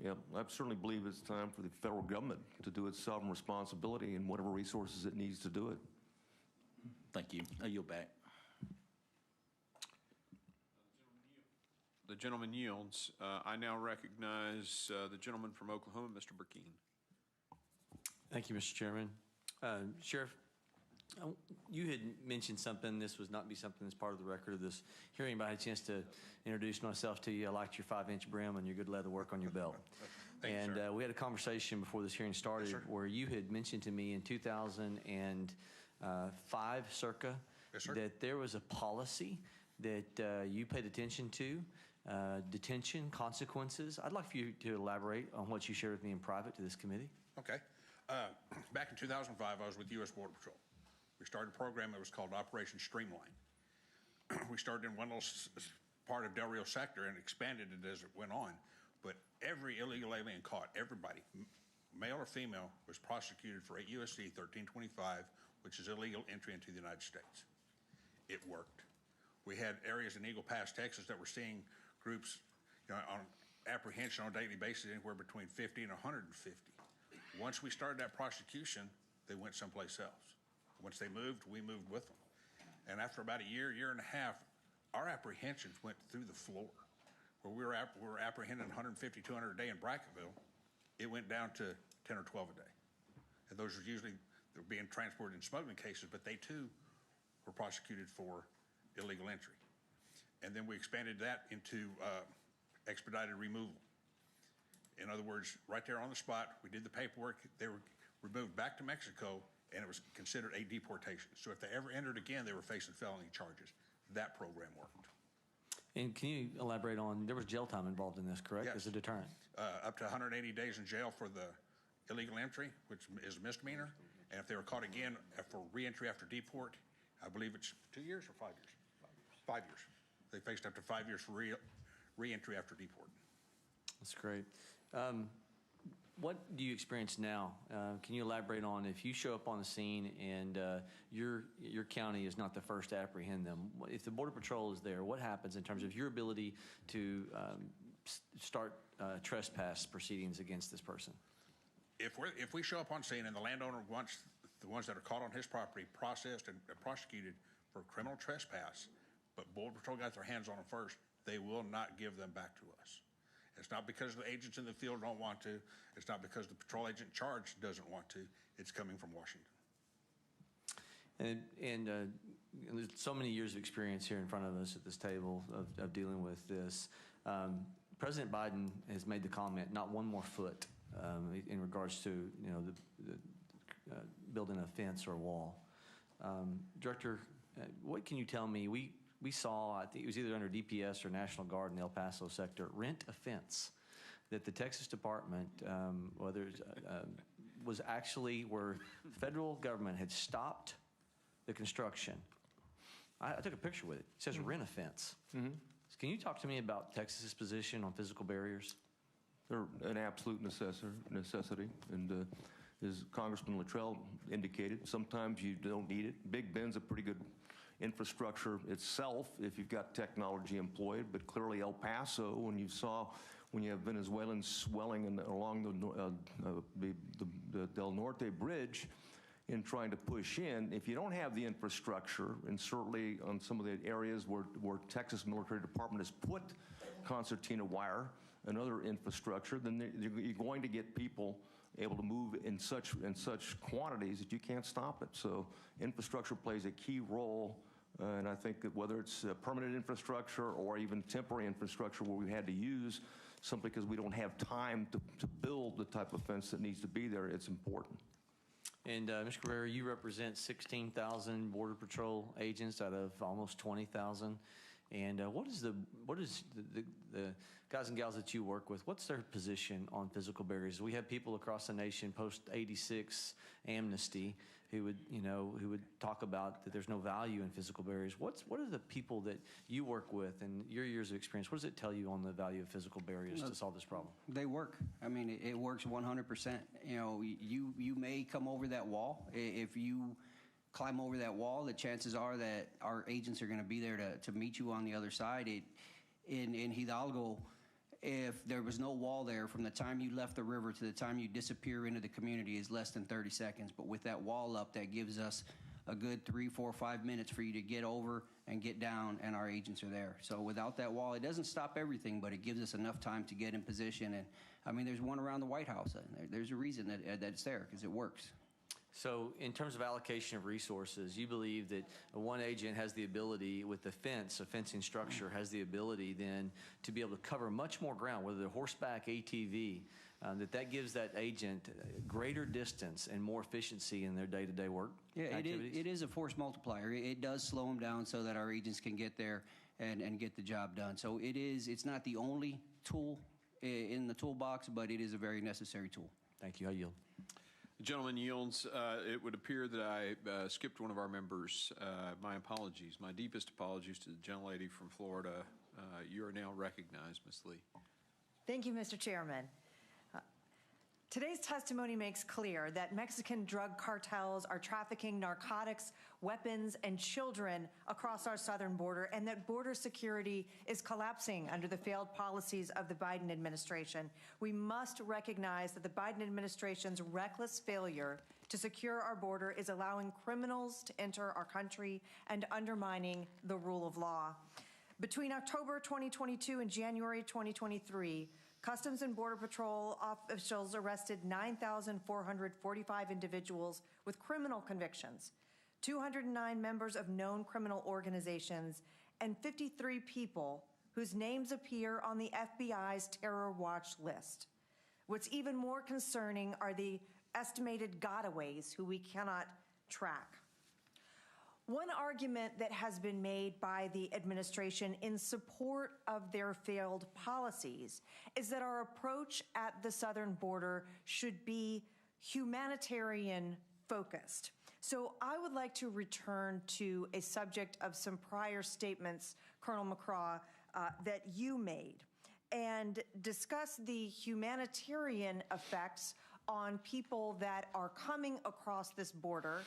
Yeah, I certainly believe it's time for the federal government to do its sovereign responsibility and whatever resources it needs to do it. Thank you. I yield back. The gentleman yields. I now recognize the gentleman from Oklahoma, Mr. Burkeen. Thank you, Mr. Chairman. Sheriff, you had mentioned something. This was not be something that's part of the record of this hearing, but I had a chance to introduce myself to you. I liked your 5-inch brim and your good leather work on your belt. Thank you, we had a conversation before this hearing started where you had mentioned to me in 2005, circa, that there was a policy that you paid attention to, detention, consequences. I'd like for you to elaborate on what you shared with me in private to this committee. Okay. Back in 2005, I was with U.S. Border Patrol. We started a program that was called Operation Streamline. We started in one little part of Del Rio sector and expanded it as it went on. But every illegal alien caught, everybody, male or female, was prosecuted for 8 U.S.C. 1325, which is illegal entry into the United States. It worked. We had areas in Eagle Pass, Texas that were seeing groups on apprehension on a daily basis anywhere between 50 and 150. Once we started that prosecution, they went someplace else. Once they moved, we moved with them. And after about a year and a half, our apprehensions went through the floor. Where we were apprehending 150, 200 a day in Brackettville, it went down to 10 or 12 a day. And those are usually, they're being transported in smuggling cases, but they too were prosecuted for illegal entry. And then we expanded that into expedited removal. In other words, right there on the spot, we did the paperwork, they were removed back to Mexico, and it was considered a deportation. So if they ever entered again, they were facing felony charges. That program worked. And can you elaborate on, there was jail time involved in this, correct? Yes. As a deterrent? Up to 180 days in jail for the illegal entry, which is a misdemeanor. And if they were caught again for reentry after deport, I believe it's 2 years or 5 years? 5 years. They faced up to 5 years for reentry after deport. That's great. What do you experience now? Can you elaborate on if you show up on the scene and your county is not the first to apprehend them? If the Border Patrol is there, what happens in terms of your ability to start trespass proceedings against this person? If we show up on scene and the landowner wants the ones that are caught on his property processed and prosecuted for criminal trespass, but Border Patrol got their hands on them first, they will not give them back to us. It's not because the agents in the field don't want to. It's not because the patrol agent charged doesn't want to. It's coming from Washington. And there's so many years of experience here in front of us at this table of dealing with this. President Biden has made the comment, not one more foot in regards to the building a fence or a wall. Director, what can you tell me? We saw, I think it was either under DPS or National Guard in the El Paso sector, rent a fence that the Texas Department, was actually where the federal government had stopped the construction. I took a picture with it. It says rent a fence. Mm-hmm. Can you talk to me about Texas's position on physical barriers? They're an absolute necessity. And as Congressman Luttrell indicated, sometimes you don't need it. Big Bend's a pretty good infrastructure itself if you've got technology employed, but clearly El Paso, when you have Venezuelans swelling along the Del Norte Bridge in trying to push in, if you don't have the infrastructure, and certainly on some of the areas where Texas Military Department has put concertina wire and other infrastructure, then you're going to get people able to move in such quantities that you can't stop it. So infrastructure plays a key role, and I think that whether it's permanent infrastructure or even temporary infrastructure where we had to use simply because we don't have time to build the type of fence that needs to be there, it's important. And Mr. Carrera, you represent 16,000 Border Patrol agents out of almost 20,000. And what is the guys and gals that you work with, what's their position on physical barriers? We have people across the nation post-86 amnesty who would talk about that there's no value in physical barriers. What are the people that you work with and your years of experience, what does it tell you on the value of physical barriers to solve this problem? They work. I mean, it works 100%. You may come over that wall. If you climb over that wall, the chances are that our agents are going to be there to meet you on the other side. In Hidalgo, if there was no wall there, from the time you left the river to the time you disappear into the community is less than 30 seconds. But with that wall up, that gives us a good 3, 4, 5 minutes for you to get over and get down, and our agents are there. So without that wall, it doesn't stop everything, but it gives us enough time to get in position. And I mean, there's one around the White House. There's a reason that it's there, because it works. So in terms of allocation of resources, you believe that one agent has the ability with the fence, a fencing structure, has the ability then to be able to cover much more ground, whether they're horseback, ATV, that gives that agent greater distance and more efficiency in their day-to-day work activities? It is a force multiplier. It does slow them down so that our agents can get there and get the job done. So it's not the only tool in the toolbox, but it is a very necessary tool. Thank you. I yield. The gentleman yields. It would appear that I skipped one of our members. My apologies. My deepest apologies to the gentlelady from Florida. You are now recognized, Ms. Lee. Thank you, Mr. Chairman. Today's testimony makes clear that Mexican drug cartels are trafficking narcotics, weapons, and children across our southern border, and that border security is collapsing under the failed policies of the Biden administration. We must recognize that the Biden administration's reckless failure to secure our border is allowing criminals to enter our country and undermining the rule of law. Between October 2022 and January 2023, Customs and Border Patrol officials arrested 9,445 individuals with criminal convictions, 209 members of known criminal organizations, and 53 people whose names appear on the FBI's terror watch list. What's even more concerning are the estimated gotaways who we cannot track. One argument that has been made by the administration in support of their failed policies is that our approach at the southern border should be humanitarian focused. So I would like to return to a subject of some prior statements, Colonel McCraw, that you made, and discuss the humanitarian effects on people that are coming across this border,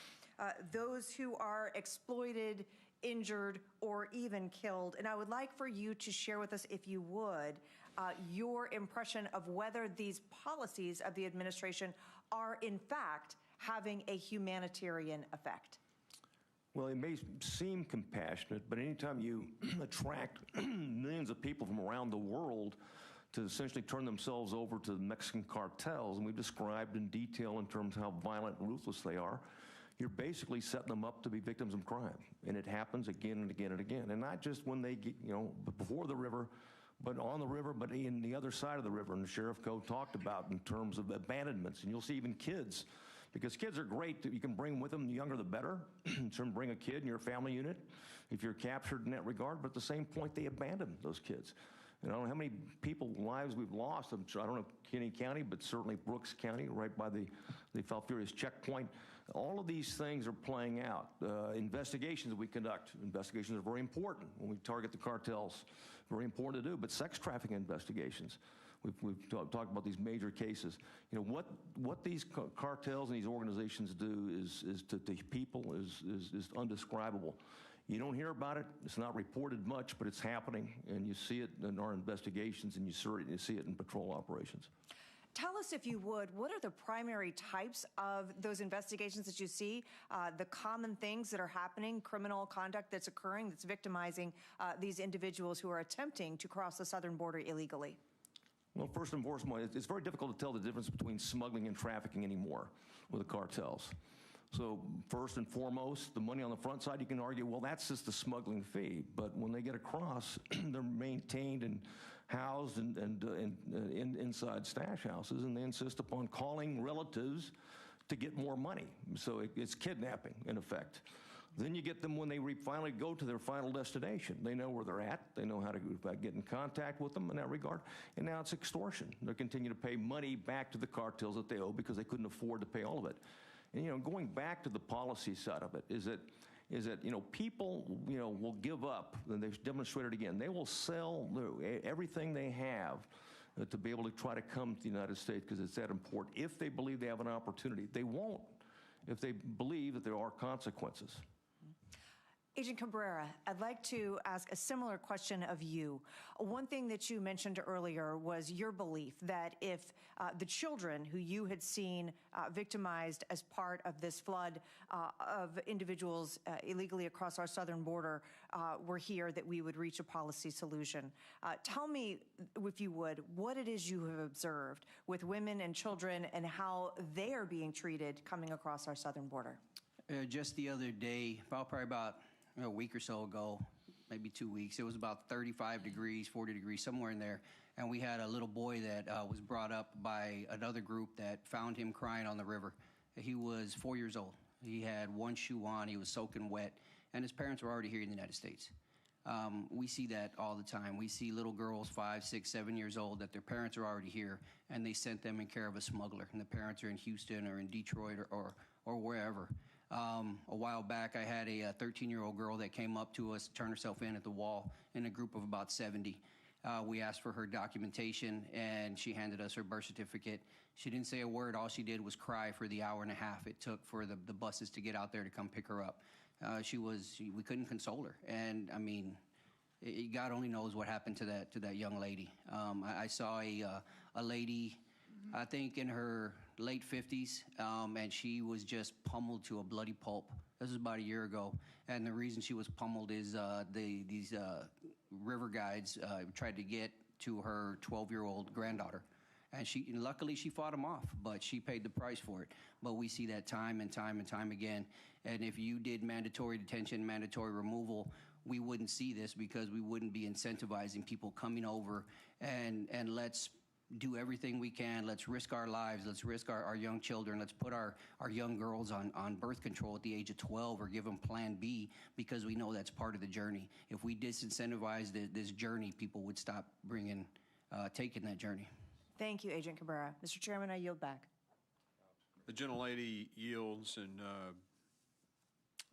those who are exploited, injured, or even killed. And I would like for you to share with us, if you would, your impression of whether these policies of the administration are in fact having a humanitarian effect. Well, it may seem compassionate, but anytime you attract millions of people from around the world to essentially turn themselves over to the Mexican cartels, and we've described in detail in terms of how violent and ruthless they are, you're basically setting them up to be victims of crime. And it happens again and again and again. And not just when they get, before the river, but on the river, but in the other side of the river. And the Sheriff Code talked about in terms of abandonments. And you'll see even kids, because kids are great. You can bring them with them. The younger, the better. So bring a kid in your family unit if you're captured in that regard. But at the same point, they abandon those kids. And I don't know how many lives we've lost. I don't know Kinney County, but certainly Brooks County, right by the Falfurrias checkpoint. All of these things are playing out. Investigations that we conduct. Investigations are very important when we target the cartels. Very important to do. But sex trafficking investigations. We've talked about these major cases. What these cartels and these organizations do is to people is undescribable. You don't hear about it. It's not reported much, but it's happening, and you see it in our investigations, and you see it in patrol operations. Tell us, if you would, what are the primary types of those investigations that you see, the common things that are happening, criminal conduct that's occurring, that's victimizing these individuals who are attempting to cross the southern border illegally? Well, first and foremost, it's very difficult to tell the difference between smuggling and trafficking anymore with the cartels. So first and foremost, the money on the front side, you can argue, well, that's just the smuggling fee. But when they get across, they're maintained and housed inside stash houses, and they insist upon calling relatives to get more money. So it's kidnapping, in effect. Then you get them when they finally go to their final destination. They know where they're at. They know how to get in contact with them in that regard. And now it's extortion. They continue to pay money back to the cartels that they owe because they couldn't afford to pay all of it. And, going back to the policy side of it, is that people, will give up, and they've demonstrated again, they will sell everything they have to be able to try to come to the United States because it's that important. If they believe they have an opportunity, they won't if they believe that there are consequences. Agent Cabrera, I'd like to ask a similar question of you. One thing that you mentioned earlier was your belief that if the children who you had seen victimized as part of this flood of individuals illegally across our southern border were here, that we would reach a policy solution. Tell me, if you would, what it is you have observed with women and children and how they are being treated coming across our southern border. Just the other day, probably about a week or so ago, maybe 2 weeks, it was about 35 degrees, 40 degrees, somewhere in there. And we had a little boy that was brought up by another group that found him crying on the river. He was 4 years old. He had one shoe on. He was soaking wet. And his parents were already here in the United States. We see that all the time. We see little girls, 5, 6, 7 years old, that their parents are already here, and they sent them in care of a smuggler. And the parents are in Houston or in Detroit or wherever. A while back, I had a 13-year-old girl that came up to us, turned herself in at the wall in a group of about 70. We asked for her documentation, and she handed us her birth certificate. She didn't say a word. All she did was cry for the hour and a half it took for the buses to get out there to come pick her up. We couldn't console her. And, I mean, God only knows what happened to that young lady. I saw a lady, I think in her late 50s, and she was just pummeled to a bloody pulp. This was about a year ago, and the reason she was pummeled is these river guides tried to get to her 12-year-old granddaughter, and luckily she fought them off, but she paid the price for it. But we see that time and time and time again, and if you did mandatory detention, mandatory removal, we wouldn't see this because we wouldn't be incentivizing people coming over and let's do everything we can. Let's risk our lives. Let's risk our young children. Let's put our young girls on birth control at the age of 12 or give them Plan B because we know that's part of the journey. If we disincentivize this journey, people would stop taking that journey. Thank you, Agent Cabrera. Mr. Chairman, I yield back. The gentlelady yields, and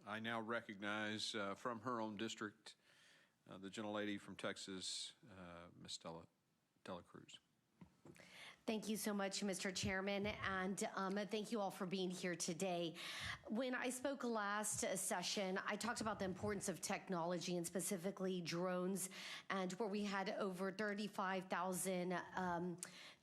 I now recognize from her own district the gentlelady from Texas, Ms. Dela Cruz. Thank you so much, Mr. Chairman, and thank you all for being here today. When I spoke last session, I talked about the importance of technology and specifically drones, and where we had over 35,000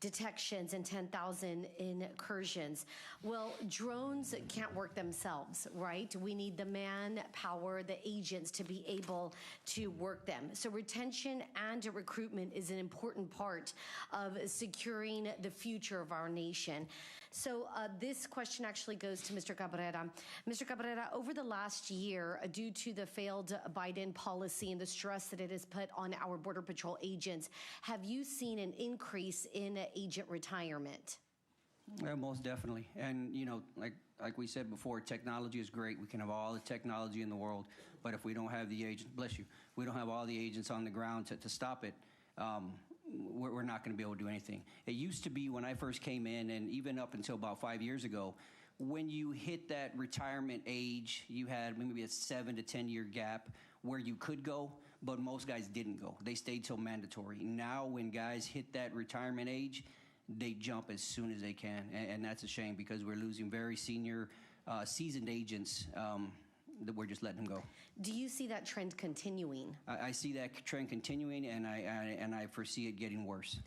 detections and 10,000 incursions. Well, drones can't work themselves, right? We need the manpower, the agents to be able to work them. So retention and recruitment is an important part of securing the future of our nation. So this question actually goes to Mr. Cabrera. Mr. Cabrera, over the last year, due to the failed Biden policy and the stress that it has put on our Border Patrol agents, have you seen an increase in agent retirement? Yeah, most definitely. And, you know, like we said before, technology is great. We can have all the technology in the world, but if we don't have the agents, bless you, we don't have all the agents on the ground to stop it, we're not going to be able to do anything. It used to be when I first came in, and even up until about 5 years ago, when you hit that retirement age, you had maybe a 7 to 10 year gap where you could go, but most guys didn't go. They stayed till mandatory. Now when guys hit that retirement age, they jump as soon as they can, and that's a shame because we're losing very senior, seasoned agents that we're just letting them go. Do you see that trend continuing? I see that trend continuing, and I foresee it getting worse.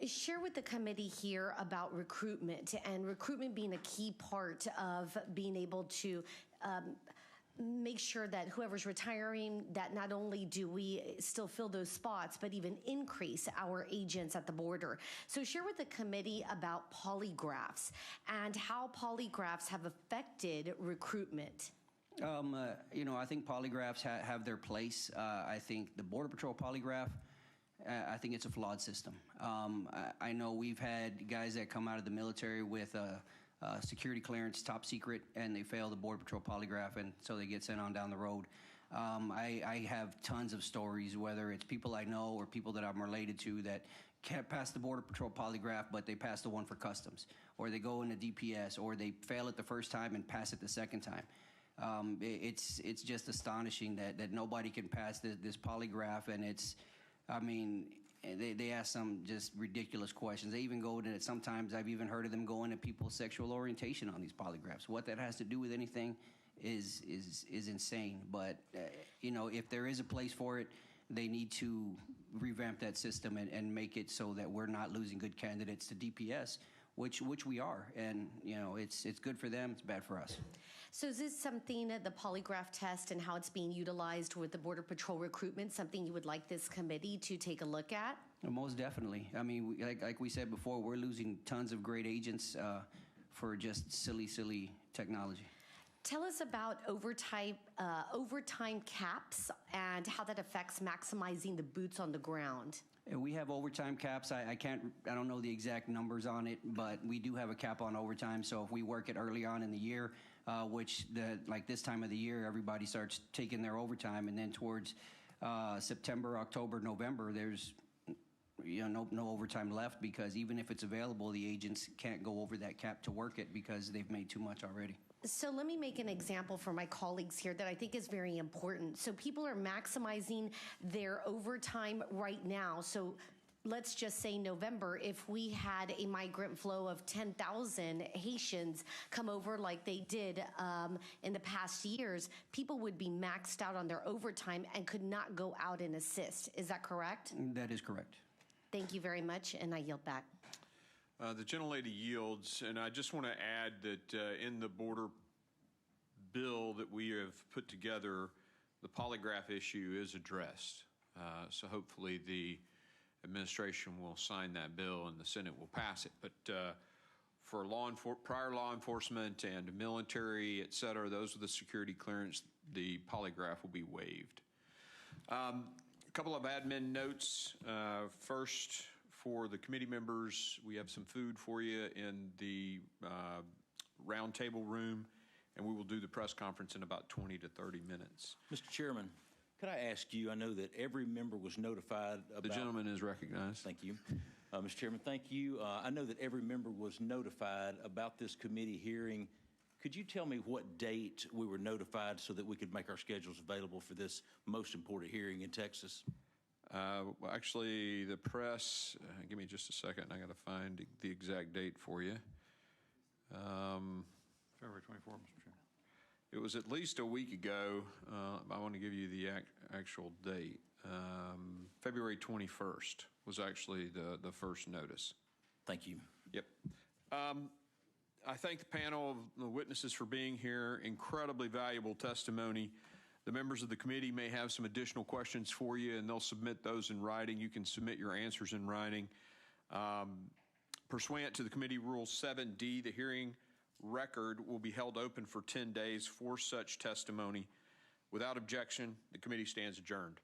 Share with the committee here about recruitment, and recruitment being a key part of being able to make sure that whoever's retiring, that not only do we still fill those spots, but even increase our agents at the border. So share with the committee about polygraphs and how polygraphs have affected recruitment. You know, I think polygraphs have their place. I think the Border Patrol polygraph, I think it's a flawed system. I know we've had guys that come out of the military with security clearance, top secret, and they fail the Border Patrol polygraph, and so they get sent on down the road. I have tons of stories, whether it's people I know or people that I'm related to that can't pass the Border Patrol polygraph, but they pass the one for customs, or they go into DPS, or they fail it the first time and pass it the second time. It's just astonishing that nobody can pass this polygraph, and I mean, they ask some just ridiculous questions. They even go into it. Sometimes I've even heard of them going into people's sexual orientation on these polygraphs. What that has to do with anything is insane. But you know, if there is a place for it, they need to revamp that system and make it so that we're not losing good candidates to DPS, which we are. And you know, it's good for them. It's bad for us. So is this something, the polygraph test and how it's being utilized with the Border Patrol recruitment, something you would like this committee to take a look at? Most definitely. I mean, like we said before, we're losing tons of great agents for just silly technology. Tell us about overtime caps and how that affects maximizing the boots on the ground. We have overtime caps. I don't know the exact numbers on it, but we do have a cap on overtime. So if we work it early on in the year, like this time of the year, everybody starts taking their overtime, and then towards September, October, November, no overtime left, because even if it's available, the agents can't go over that cap to work it because they've made too much already. So let me make an example for my colleagues here that I think is very important. So people are maximizing their overtime right now. So let's just say November, if we had a migrant flow of 10,000 Haitians come over like they did in the past years, people would be maxed out on their overtime and could not go out and assist. Is that correct? That is correct. Thank you very much, and I yield back. The gentlelady yields, and I just want to add that in the border bill that we have put together, the polygraph issue is addressed. So hopefully the administration will sign that bill and the Senate will pass it. But for prior law enforcement and military, et cetera, those with the security clearance, the polygraph will be waived. A couple of admin notes. First, for the committee members, we have some food for you in the roundtable room, and we will do the press conference in about 20 to 30 minutes. Mr. Chairman, could I ask you, I know that every member was notified about... The gentleman is recognized. Thank you. Mr. Chairman, thank you. I know that every member was notified about this committee hearing. Could you tell me what date we were notified so that we could make our schedules available for this most important hearing in Texas? Well, actually, the press, give me just a second. I got to find the exact date for you. February 24th, Mr. Chairman. It was at least a week ago. I want to give you the actual date. February 21st was actually the first notice. Thank you. Yep. I thank the panel of the witnesses for being here. Incredibly valuable testimony. The members of the committee may have some additional questions for you, and they'll submit those in writing. You can submit your answers in writing. Pursuant to the committee rule 7D, the hearing record will be held open for 10 days for such testimony. Without objection, the committee stands adjourned.